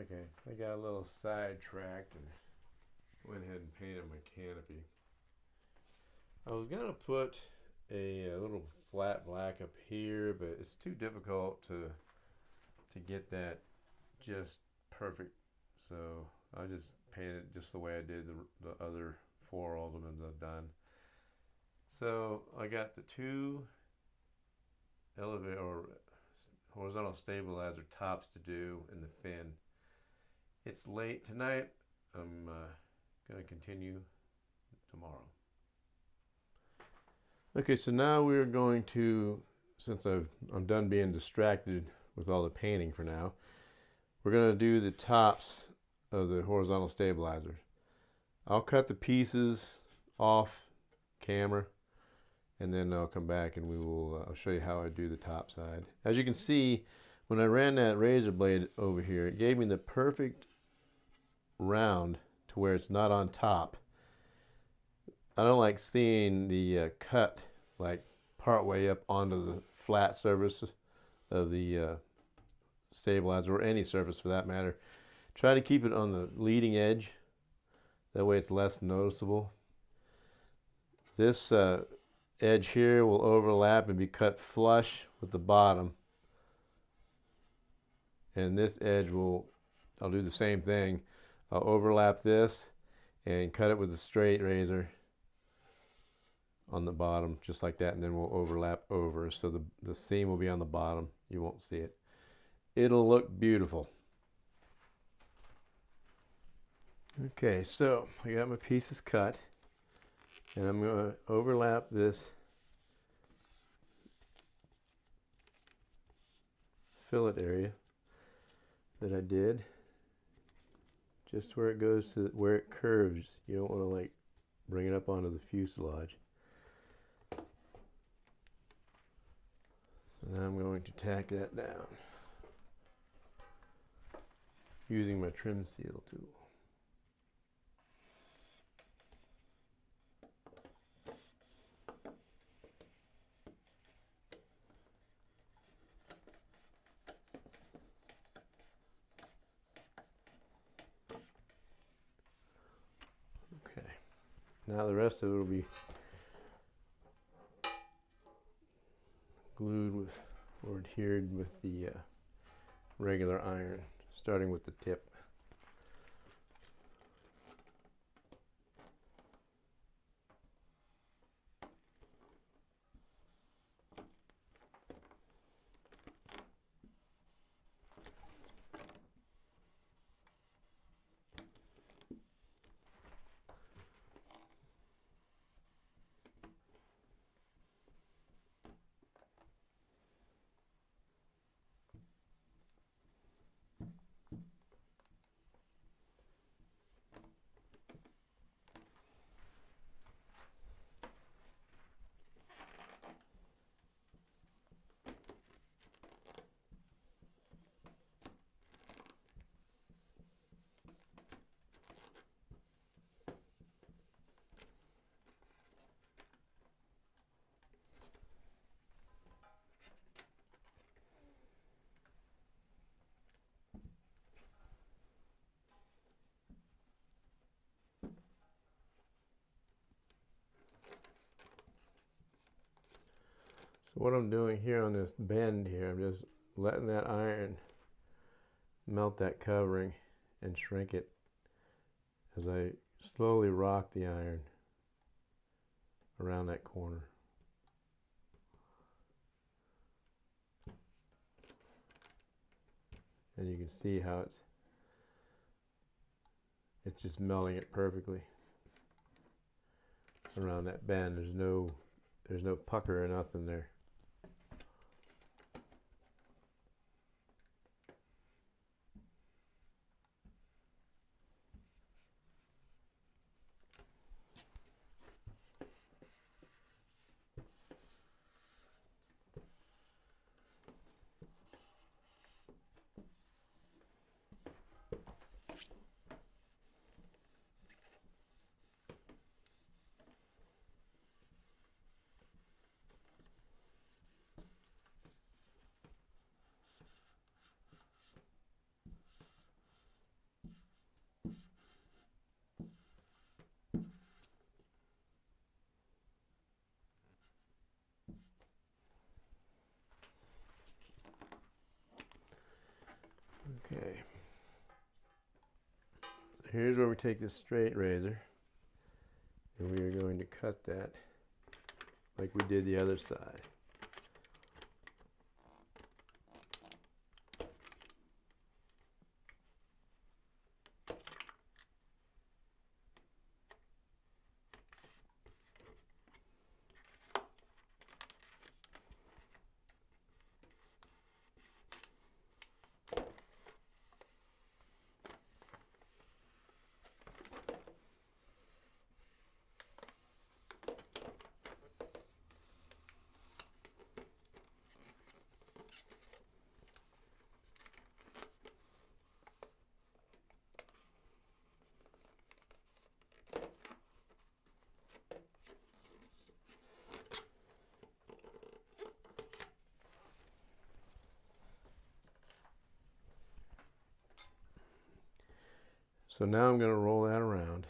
Okay, I got a little sidetracked and went ahead and painted my canopy. I was gonna put a little flat black up here, but it's too difficult to get that just perfect. So I just painted it just the way I did the other 4 Ultimates I've done. So I got the 2 elevator or horizontal stabilizer tops to do in the fin. It's late tonight. I'm going to continue tomorrow. Okay, so now we're going to, since I'm done being distracted with all the painting for now, we're going to do the tops of the horizontal stabilizers. I'll cut the pieces off camera and then I'll come back and I'll show you how I do the top side. As you can see, when I ran that razor blade over here, it gave me the perfect round to where it's not on top. I don't like seeing the cut like part way up onto the flat surface of the stabilizer, or any surface for that matter. Try to keep it on the leading edge, that way it's less noticeable. This edge here will overlap and be cut flush with the bottom, and this edge I'll do the same thing. I'll overlap this and cut it with a straight razor on the bottom, just like that, and then we'll overlap over, so the seam will be on the bottom. You won't see it. It'll look beautiful. Okay, so I got my pieces cut, and I'm going to overlap this fillet area that I did, just where it goes to where it curves. You don't want to like bring it up onto the fuselage. So now I'm going to tack that down using my trim seal tool. Okay, now the rest of it will be glued with or adhered with the regular iron, starting with the tip. So what I'm doing here on this bend here, I'm just letting that iron melt that covering and shrink it as I slowly rock the iron around that corner. And you can see how it's just melting it perfectly around that bend. There's no pucker or nothing there. Okay, so here's where we take this straight razor and we are going to cut that like we did the other side. So now I'm going to roll that around.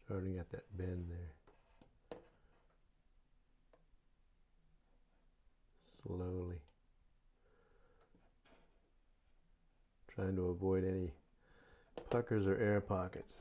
Starting at that bend there. Slowly. Trying to avoid any puckers or air pockets.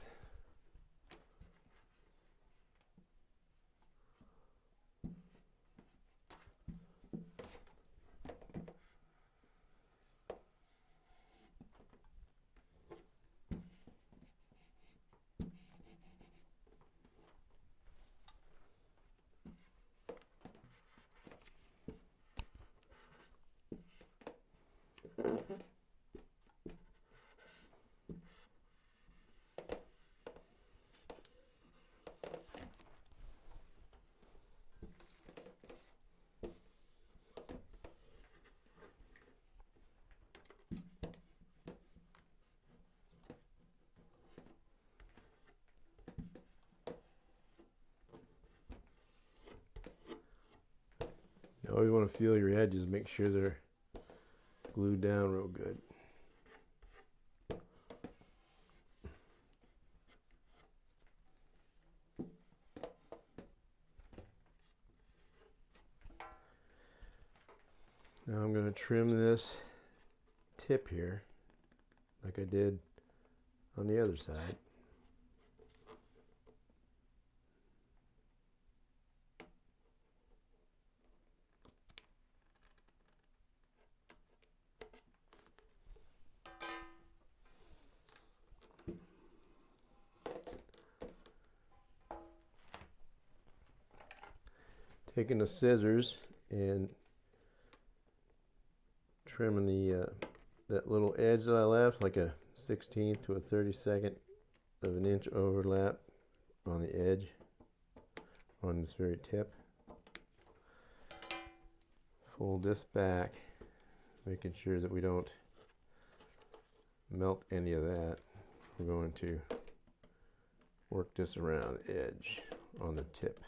You always want to feel your edges, make sure they're glued down real good. Now I'm going to trim this tip here like I did on the other side. Taking the scissors and trimming the that little edge that I left, like a 1/16 to a 32nd of an inch overlap on the edge on this very tip. Fold this back, making sure that we don't melt any of that. We're going to work this around the edge on the tip.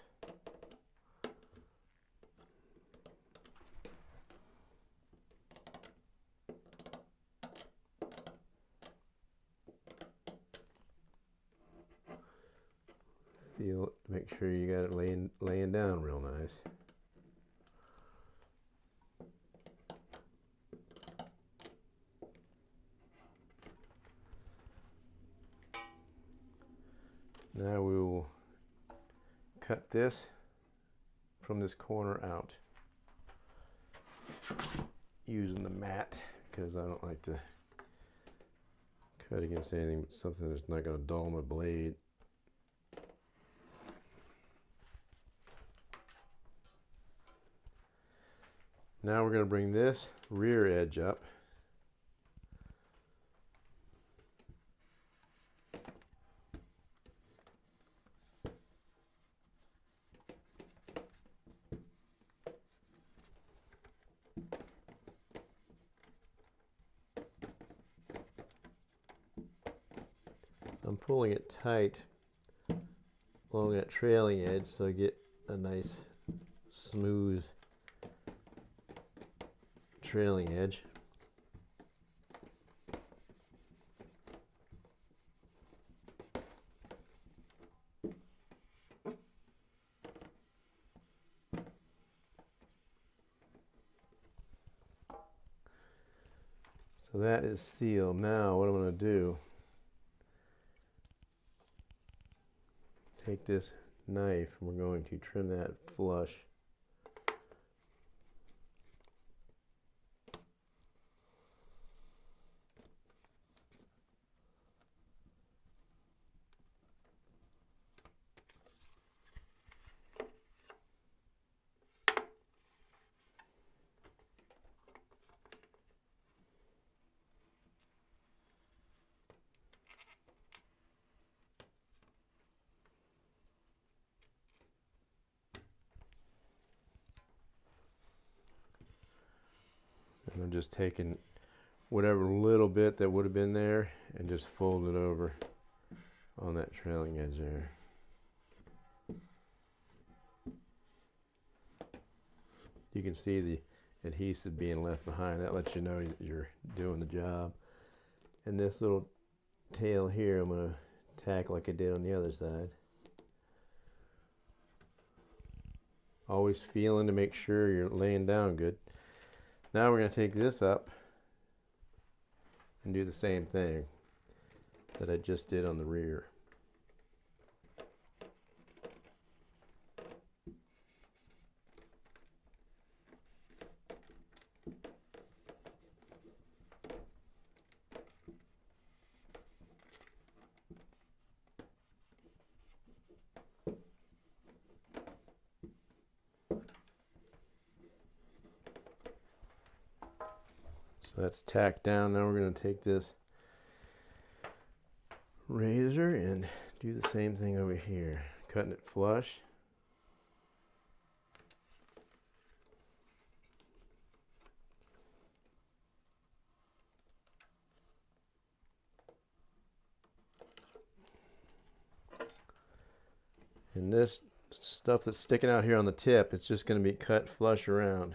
feel it to make sure you got it laying down real nice. Now we will cut this from this corner out using the mat, because I don't like to cut against anything but something that's not going to dull my blade. Now we're going to bring this rear edge up. I'm pulling it tight along that trailing edge so I get a nice smooth trailing edge. So that is sealed. Now what I'm going to do, take this knife and we're going to trim that flush. And I'm just taking whatever little bit that would have been there and just fold it over on that trailing edge there. You can see the adhesive being left behind. That lets you know that you're doing the job. And this little tail here I'm going to tack like I did on the other side. Always feeling to make sure you're laying down good. Now we're going to take this up and do the same thing that I just did on the rear. So that's tacked down. Now we're going to take this razor and do the same thing over here, cutting it flush. And this stuff that's sticking out here on the tip, it's just going to be cut flush around.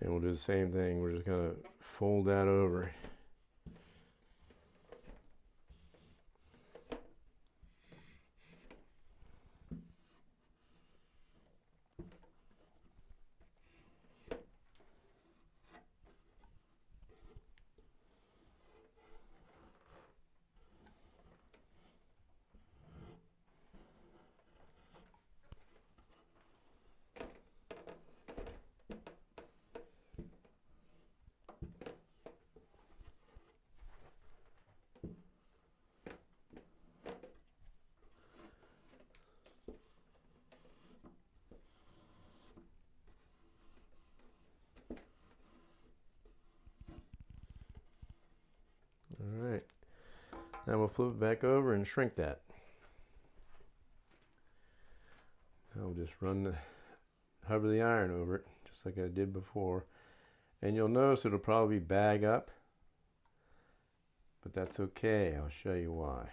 And we'll do the same thing. We're just going to fold that over. Now we'll flip it back over and shrink that. I'll just hover the iron over it, just like I did before. And you'll notice it'll probably bag up, but that's okay. I'll show you why.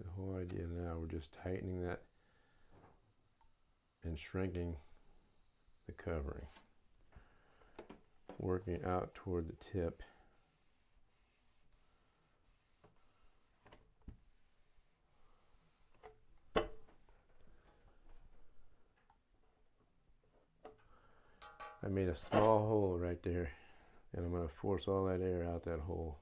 The whole idea now, we're just tightening that and shrinking the covering, working out toward the tip. I made a small hole right there, and I'm going to force all that air out that hole.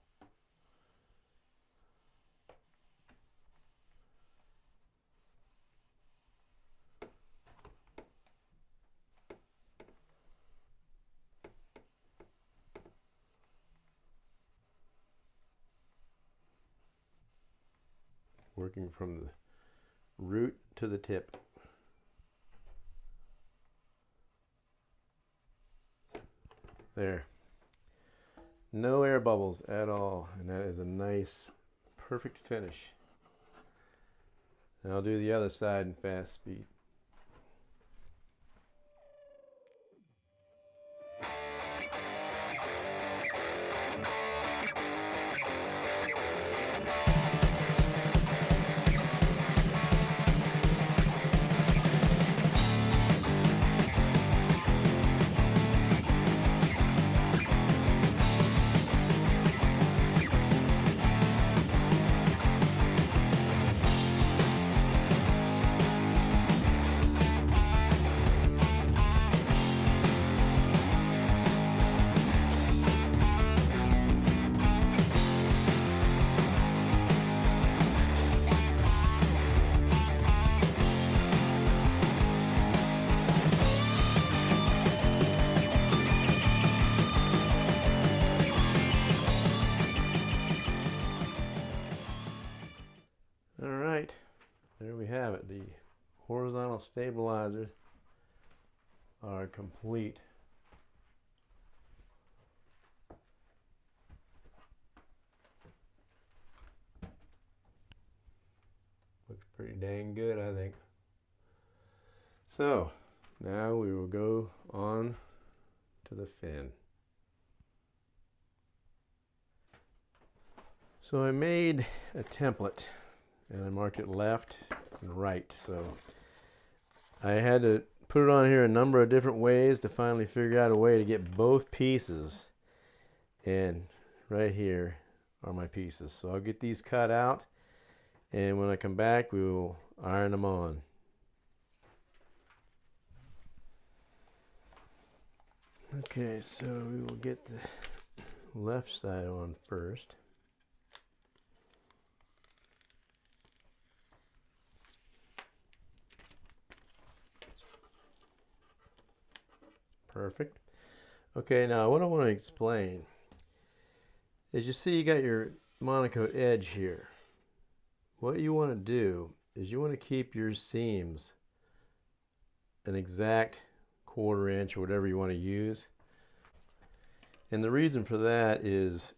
Working from the root to the tip. There. No air bubbles at all, and that is a nice, perfect finish. And I'll do the other side in fast speed. Alright, there we have it. The horizontal stabilizers are complete. Looks pretty dang good, I think. So, now we will go on to the fin. So I made a template, and I marked it left and right. So I had to put it on here a number of different ways to finally figure out a way to get both pieces. And right here are my pieces. So I'll get these cut out, and when I come back, we will iron them on. Okay, so we will get the left side on first. Perfect. Okay, now what I want to explain is, you see you got your Monokote edge here. What you want to do is you want to keep your seams an exact 1/4 inch or whatever you want to use. And the reason for that is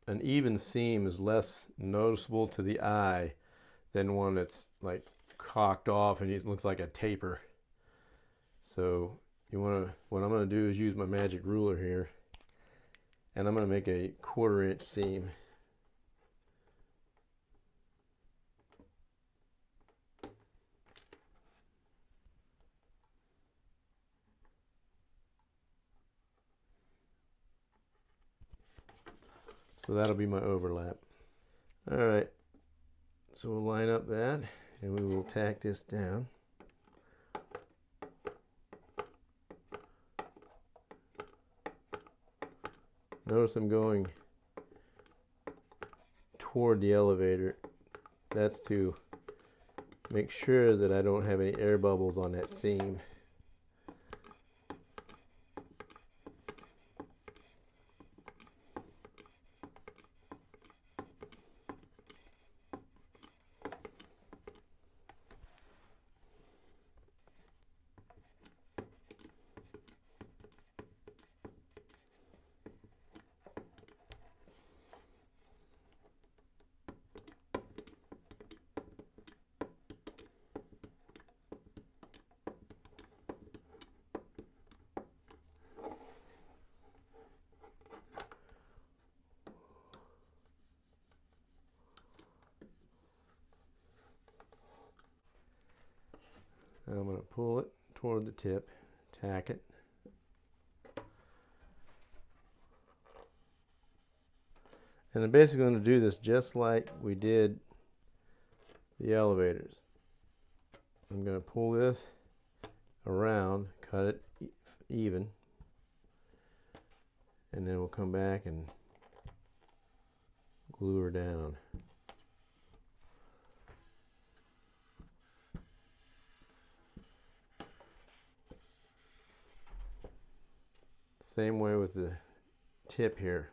an even seam is less noticeable to the eye than one that's like cocked off and it looks like a taper. So what I'm going to do is use my magic ruler here, and I'm going to make a 1/4 inch seam. So that'll be my overlap. Alright, so we'll line up that, and we will tack this down. Notice I'm going toward the elevator. That's to make sure that I don't have any air bubbles on that seam. Now I'm going to pull it toward the tip, tack it. And I'm basically going to do this just like we did the elevators. I'm going to pull this around, cut it even, and then we'll come back and glue her down. Same way with the tip here.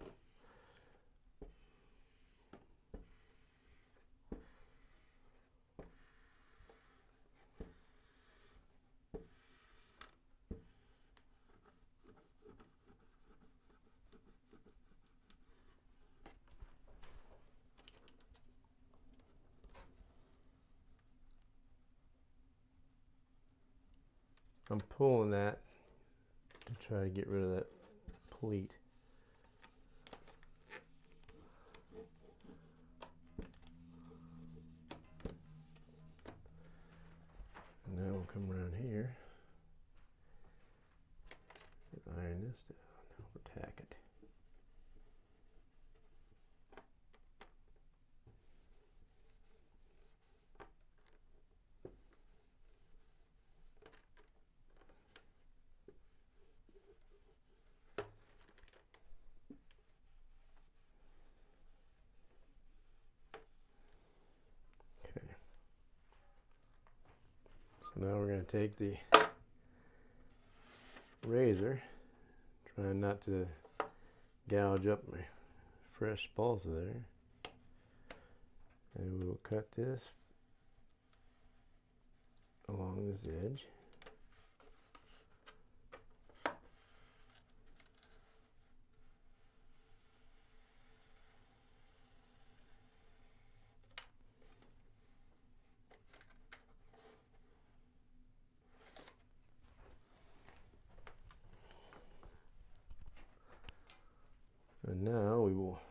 I'm pulling that to try to get rid of that pleat. And now we'll come around here and iron this down. We'll tack it. Now we're going to take the razor, trying not to gouge up my fresh balsa there, and we'll cut this along this edge. And now we will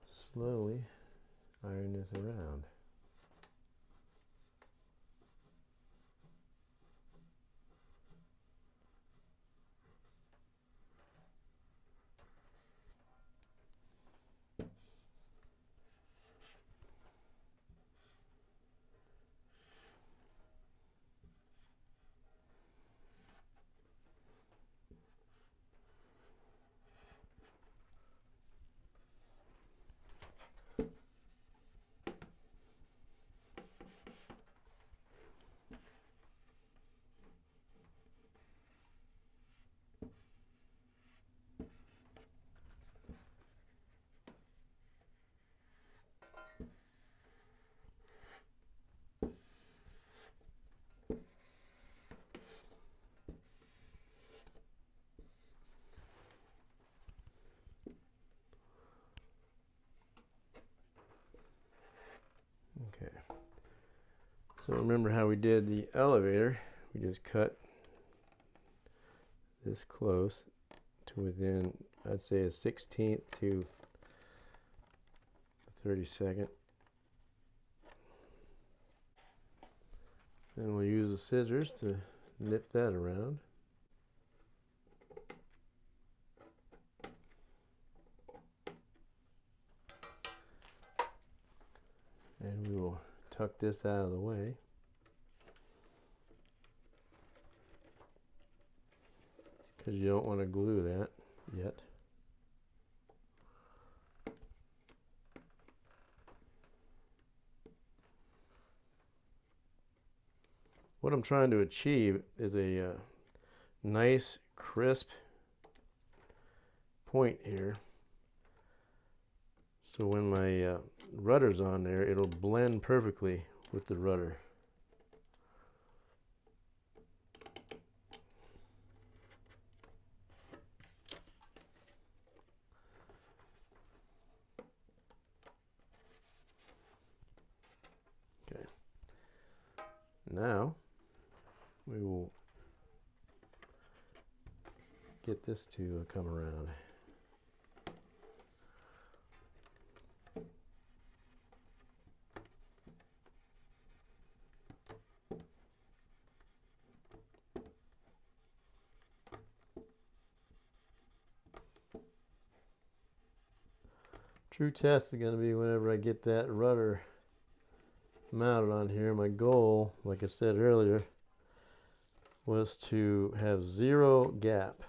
slowly iron this around. Okay, so remember how we did the elevator. We just cut this close to within, I'd say, a 16th to a 32nd. Then we'll use the scissors to nip that around. And we will tuck this out of the way. Because you don't want to glue that yet. What I'm trying to achieve is a nice, crisp point here. So when my rudder's on there, it'll blend perfectly with the rudder. Okay. Now we will get this to come around. True test is going to be whenever I get that rudder mounted on here. My goal, like I said earlier, was to have 0 gap.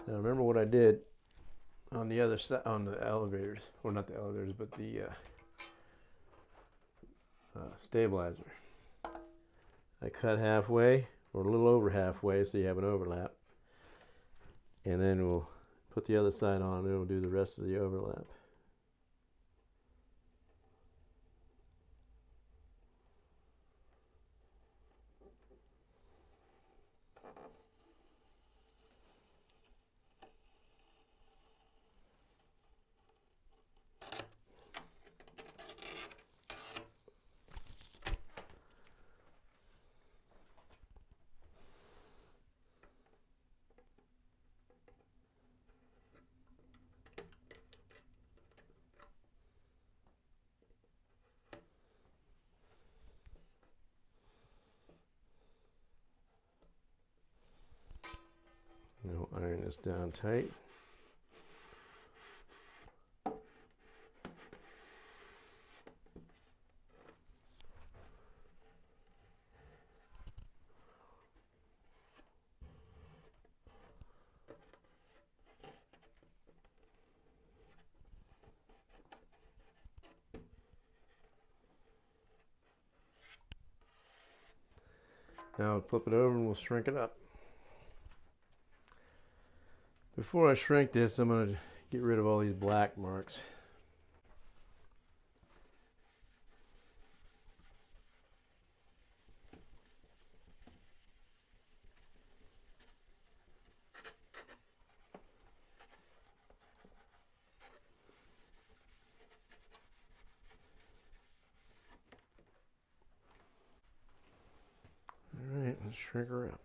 Now remember what I did on the other side, on the elevators, or not the elevators, but the stabilizer. I cut halfway, or a little over halfway, so you have an overlap. And then we'll put the other side on, and it'll do the rest of the overlap. Now iron this down tight. Now flip it over and we'll shrink it up. Before I shrink this, I'm going to get rid of all these black marks. All right, let's shrink her up.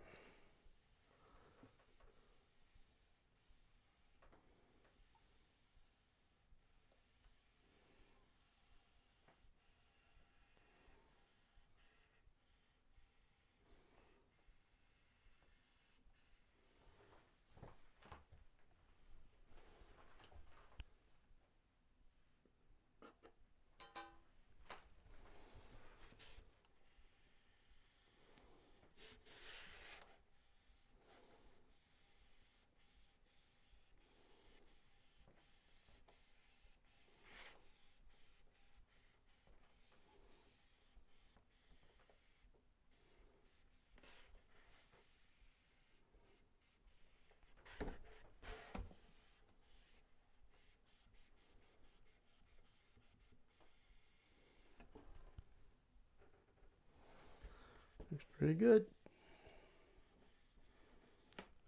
Looks pretty good.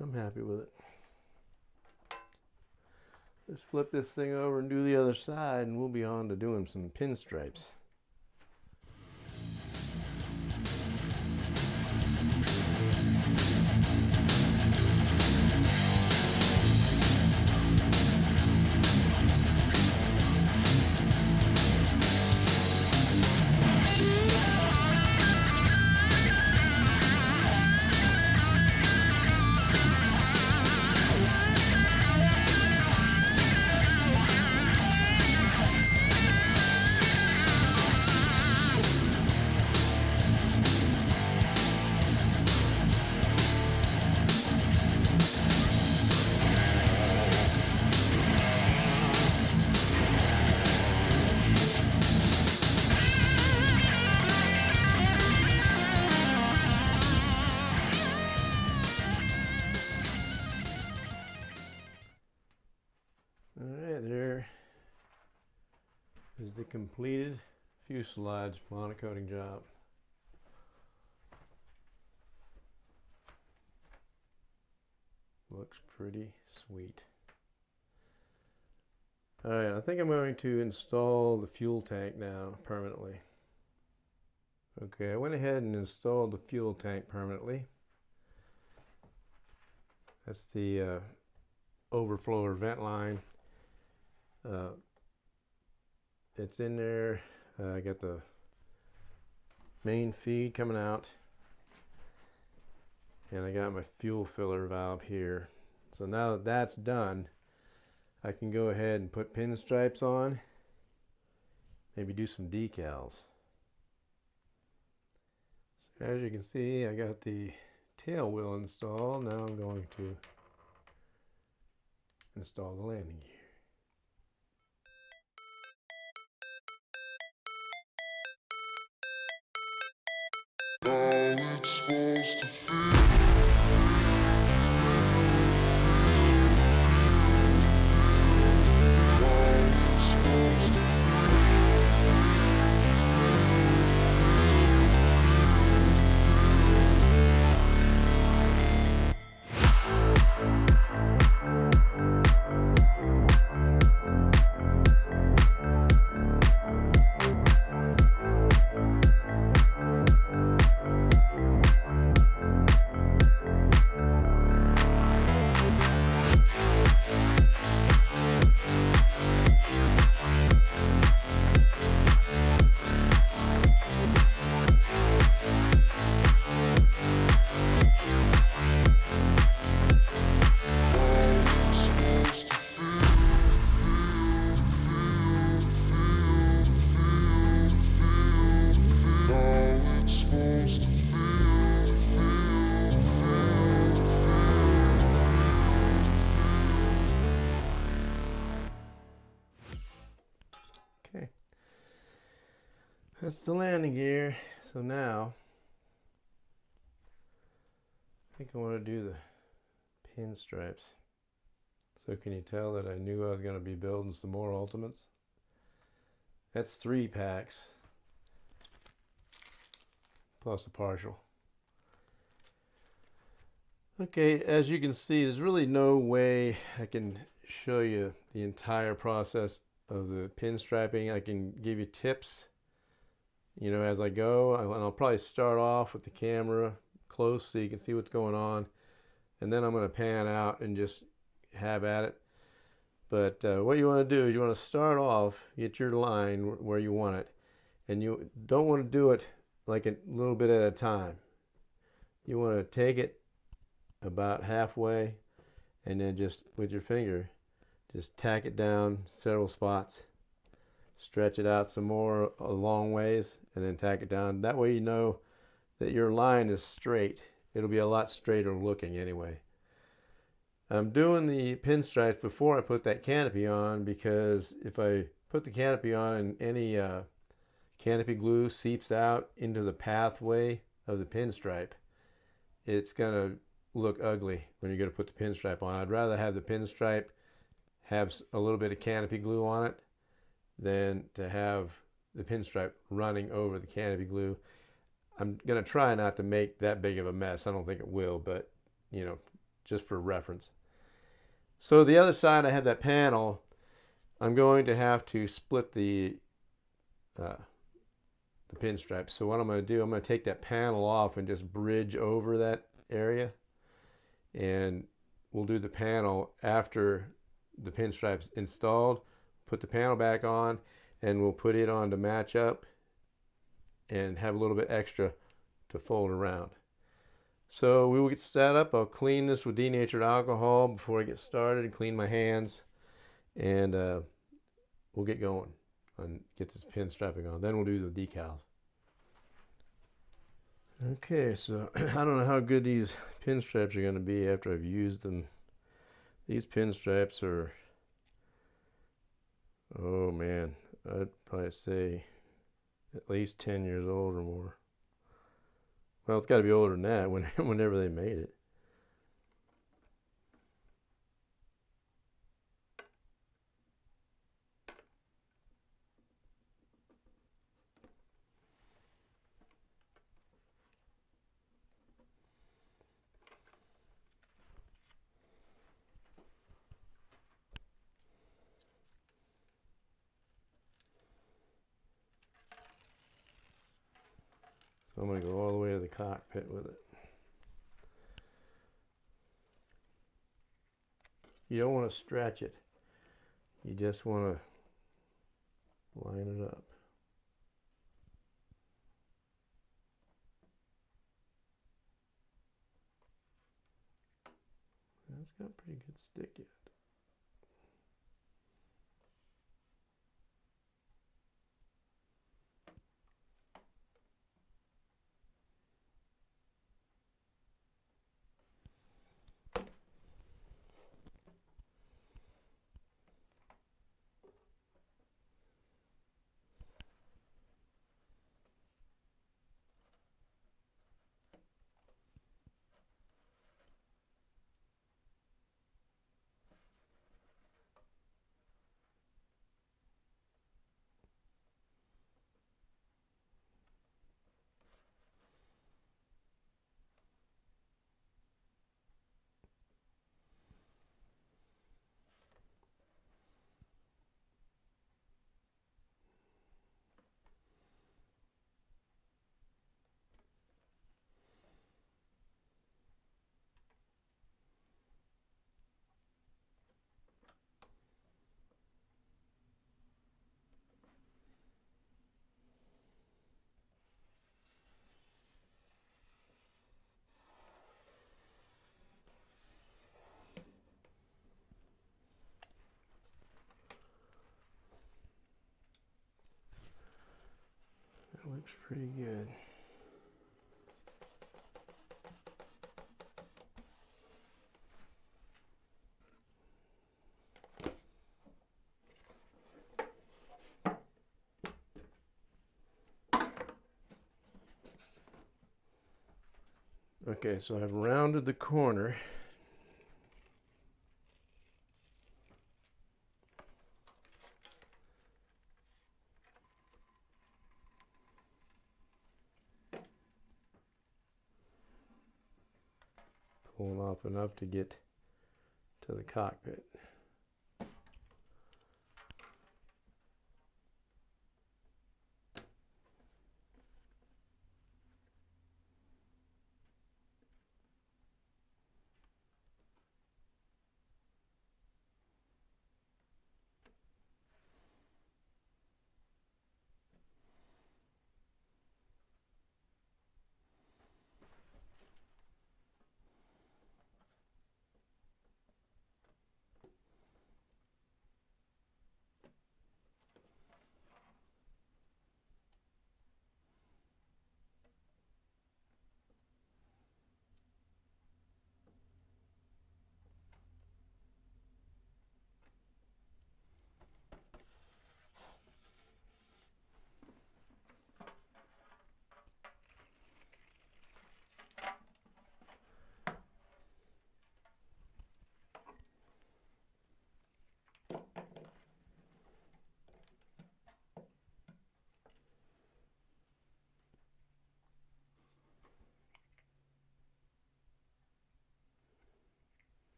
I'm happy with it. Let's flip this thing over and do the other side, and we'll be on to doing some pinstripes. Is the completed fuselage monocoating job. Looks pretty sweet. Alright, I think I'm going to install the fuel tank now permanently. Okay, I went ahead and installed the fuel tank permanently. That's the overflow or vent line. it's in there. I got the main feed coming out, and I got my fuel filler valve here. So now that that's done, I can go ahead and put pinstripes on, maybe do some decals. So as you can see, I got the tail wheel installed. Now I'm going to install the landing gear. Okay, that's the landing gear. So now I think I want to do the pinstripes. So can you tell that I knew I was going to be building some more Ultimates? That's 3 packs plus a partial. Okay, as you can see, there's really no way I can show you the entire process of the pinstriping. I can give you tips, you know, as I go, and I'll probably start off with the camera close so you can see what's going on, and then I'm going to pan out and just have at it. But what you want to do is you want to start off, get your line where you want it, and you don't want to do it like a little bit at a time. You want to take it about halfway, and then just with your finger just tack it down several spots, stretch it out some more a long ways, and then tack it down. That way you know that your line is straight. It'll be a lot straighter looking anyway. I'm doing the pinstripes before I put that canopy on, because if I put the canopy on and any canopy glue seeps out into the pathway of the pinstripe, it's gonna look ugly when you're gonna put the pinstripe on. I'd rather have the pinstripe have a little bit of canopy glue on it than to have the pinstripe running over the canopy glue. I'm gonna try not to make that big of a mess. I don't think it will, but you know, just for reference. So the other side, I have that panel. I'm going to have to split the pinstripes. So what I'm going to do, I'm going to take that panel off and just bridge over that area, and we'll do the panel after the pinstripes installed. Put the panel back on, and we'll put it on to match up and have a little bit extra to fold around. So we will get set up. I'll clean this with denatured alcohol before I get started and clean my hands, and we'll get going and get this pinstriping on. Then we'll do the decals. Okay, so I don't know how good these pinstripes are going to be after I've used them. These pinstripes are, oh man, I'd probably say at least 10 years old or more. Well, it's got to be older than that whenever they made it. So I'm going to go all the way to the cockpit with it. You don't want to stretch it. You just want to line it up. That's got pretty good stick yet. That looks pretty good. Okay, so I've rounded the corner. Pulling off enough to get to the cockpit.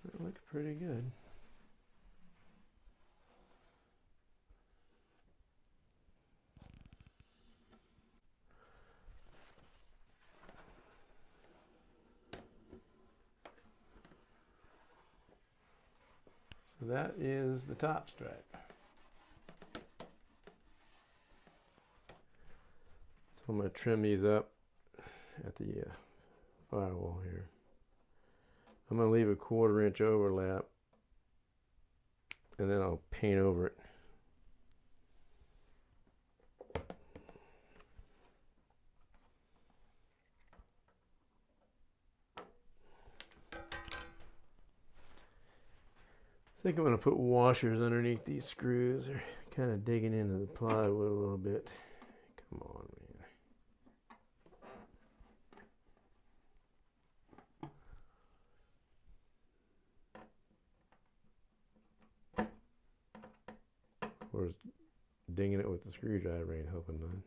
That looks pretty good. So that is the top stripe. So I'm going to trim these up at the firewall here. I'm going to leave a 1/4 inch overlap, and then I'll paint over it. I think I'm going to put washers underneath these screws. They're kind of digging into the plywood a little bit. Come on, man. Of course, dinging it with the screwdriver ain't helping none.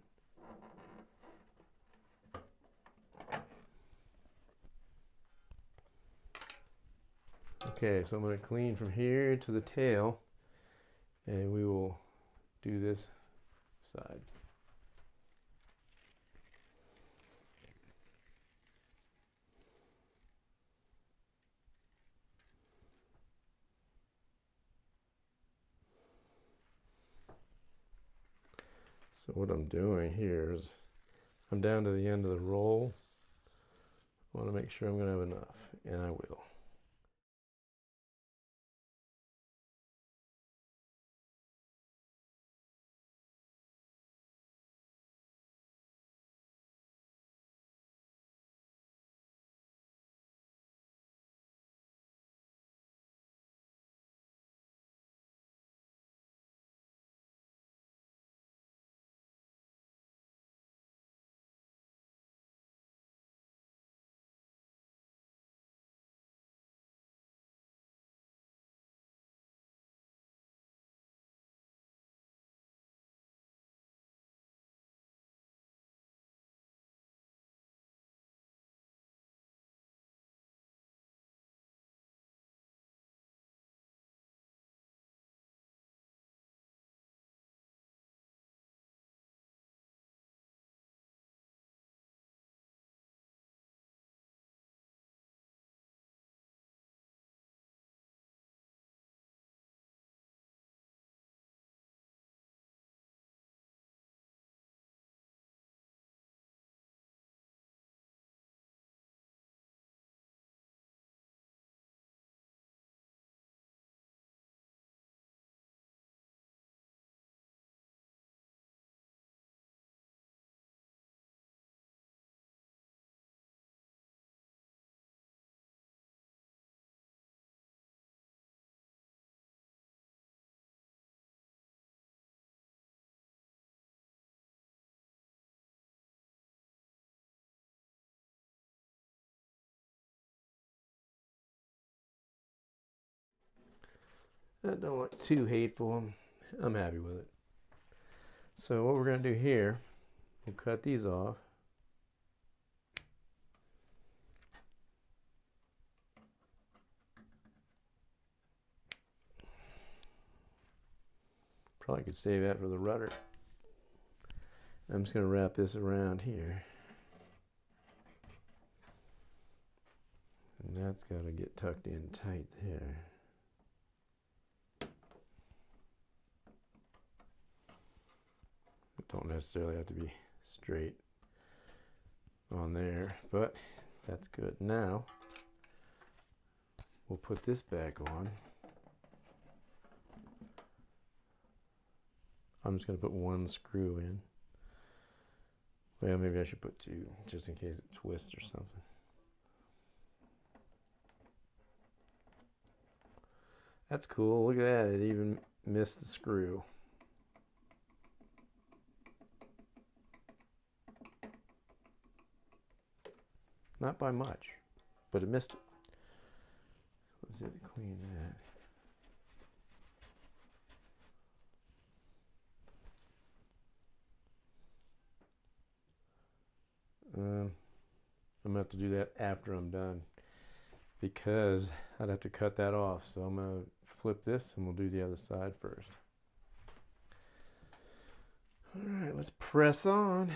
Okay, so I'm going to clean from here to the tail, and we will do this side. So what I'm doing here is I'm down to the end of the roll. I want to make sure I'm going to have enough, and I will. That don't look too hateful. I'm happy with it. So what we're going to do here, we'll cut these off. Probably could save that for the rudder. I'm just going to wrap this around here. And that's got to get tucked in tight there. It don't necessarily have to be straight on there, but that's good. Now, we'll put this back on. I'm just going to put one screw in. Well, maybe I should put two, just in case it twists or something. That's cool. Look at that. It even missed the screw. Not by much, but it missed it. Let's have to clean that. I'm going to have to do that after I'm done, because I'd have to cut that off. So I'm going to flip this and we'll do the other side first. All right, let's press on.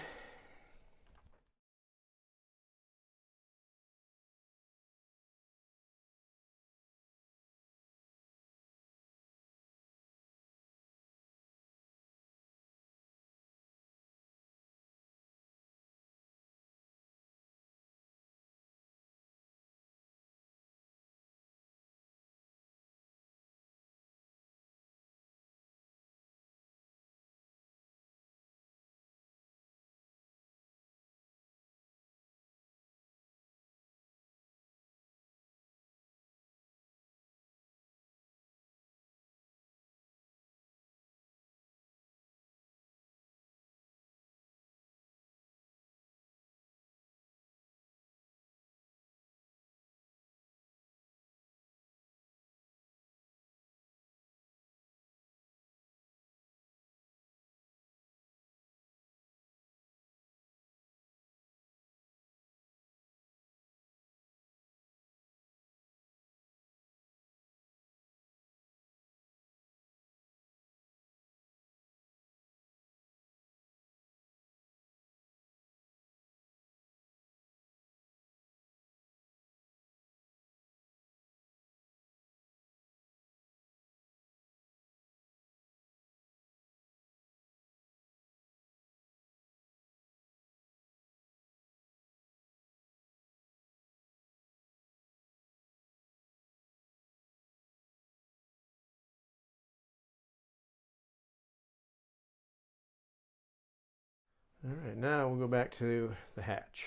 All right, now we'll go back to the hatch.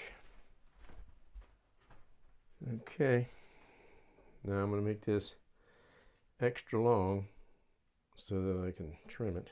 Okay, now I'm going to make this extra long so that I can trim it.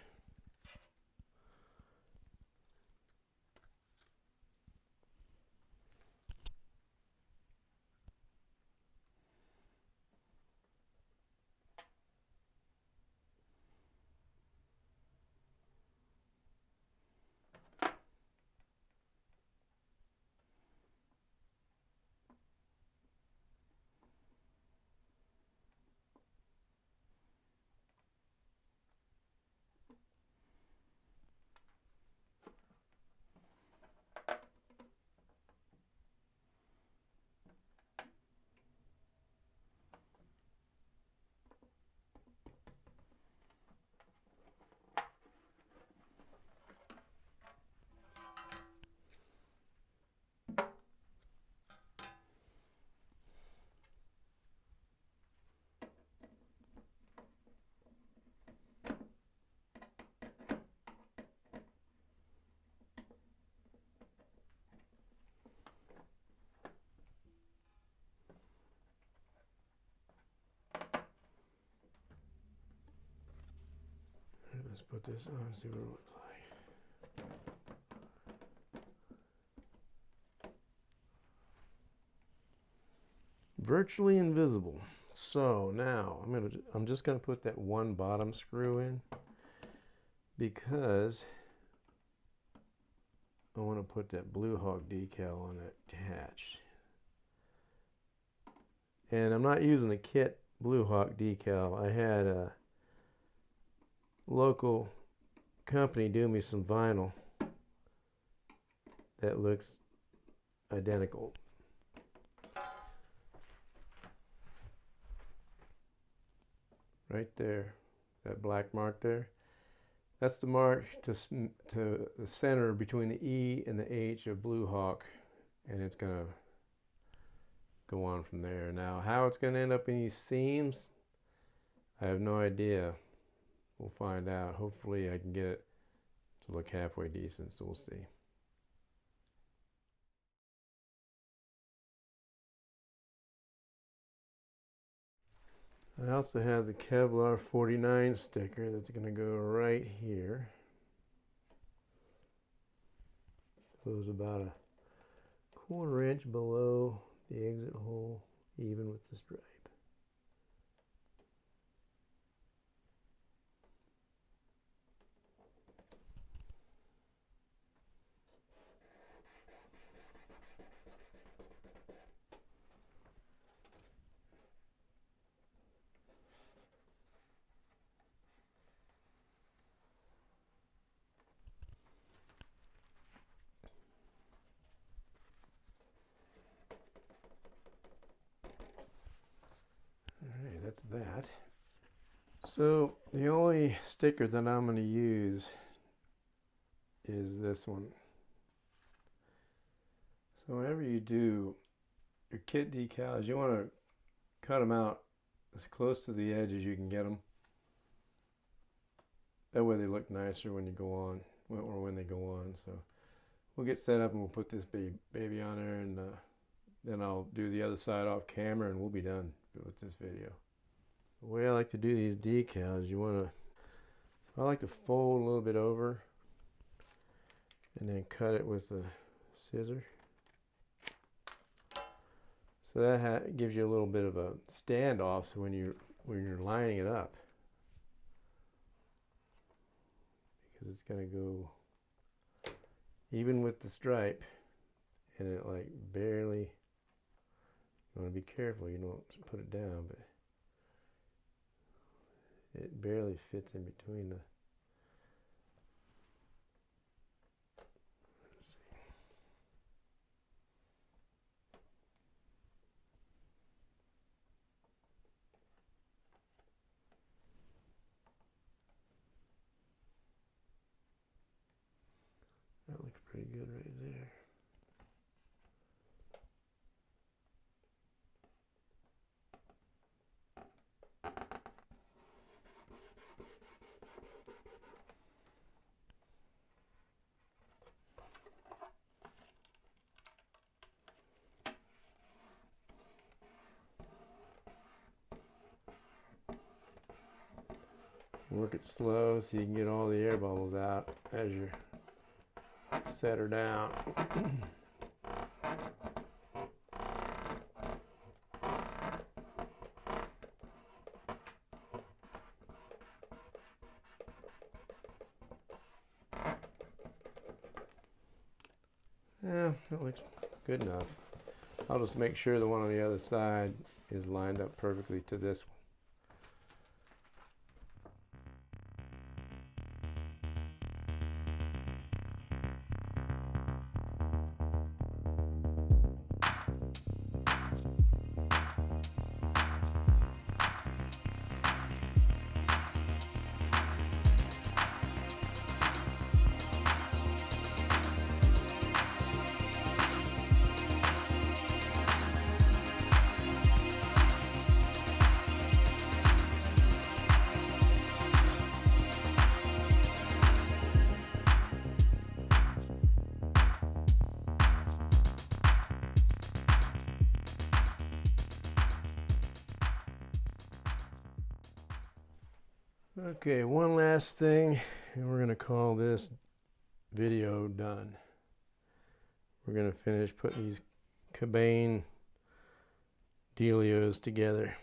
Let's put this on and see what it looks like. Virtually invisible. So now I'm just gonna put that one bottom screw in because I want to put that Blue Hawk decal on that hatch. And I'm not using a kit Blue Hawk decal. I had a local company do me some vinyl that looks identical. Right there, that black mark there. That's the mark to the center between the E and the H of Blue Hawk, and it's gonna go on from there. Now, how it's gonna end up in these seams, I have no idea. We'll find out. Hopefully I can get it to look halfway decent, so we'll see. I also have the Kevlar 49 sticker that's going to go right here. Goes about a 1/4 inch below the exit hole, even with the stripe. Alright, that's that. So the only sticker that I'm going to use is this one. So whenever you do your kit decals, you want to cut them out as close to the edge as you can get them. That way they look nicer when you go on, or when they go on. So we'll get set up and we'll put this baby on there, and then I'll do the other side off camera and we'll be done with this video. The way I like to do these decals, I like to fold a little bit over and then cut it with a scissor. So that gives you a little bit of a standoff, so when you're lining it up, because it's going to go even with the stripe, and it like barely, you want to be careful you don't put it down, but it barely fits in between the, let's see. That looks pretty good right there. Work it slow so you can get all the air bubbles out as you set her down. Yeah, that looks good enough. I'll just make sure the one on the other side is lined up perfectly to this one. Okay, one last thing, and we're going to call this video done. We're going to finish putting these cabane dealios together.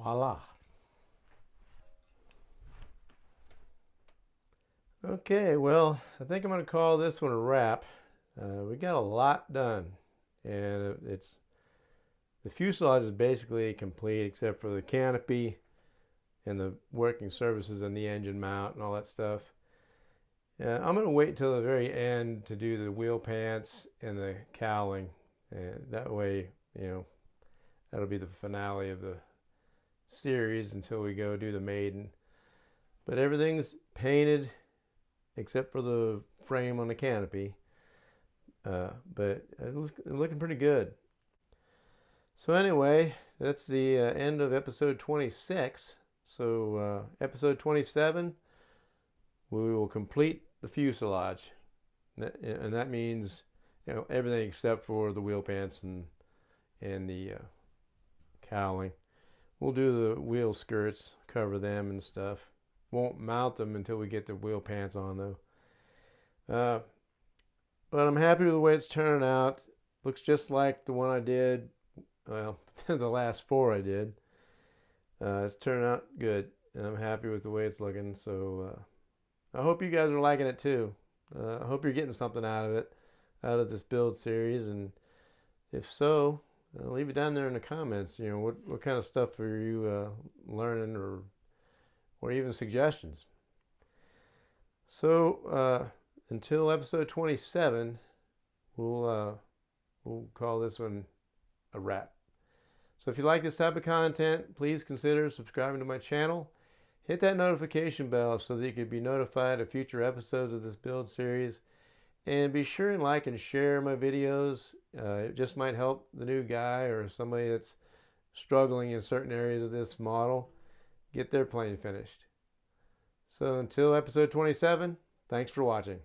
Voila. Okay, well, I think I'm going to call this one a wrap. We got a lot done, and the fuselage is basically complete except for the canopy and the working surfaces and the engine mount and all that stuff. I'm going to wait until the very end to do the wheel pants and the cowling, and that way, that'll be the finale of the series until we go do the maiden. But everything's painted except for the frame on the canopy, but it's looking pretty good. So anyway, that's the end of episode 26. So episode 27, we will complete the fuselage, and that means everything except for the wheel pants and the cowling. We'll do the wheel skirts, cover them and stuff. Won't mount them until we get the wheel pants on though. But I'm happy with the way it's turning out. Looks just like the one I did. Well, the last 4 I did. It's turning out good, and I'm happy with the way it's looking. So I hope you guys are liking it too. I hope you're getting something out of it, out of this build series, and if so, leave it down there in the comments. What kind of stuff are you learning, or even suggestions. So until episode 27, we'll call this one a wrap. So if you like this type of content, please consider subscribing to my channel. Hit that notification bell so that you can be notified of future episodes of this build series. And be sure and like and share my videos. It just might help the new guy or somebody that's struggling in certain areas of this model get their plane finished. So until episode 27, thanks for watching.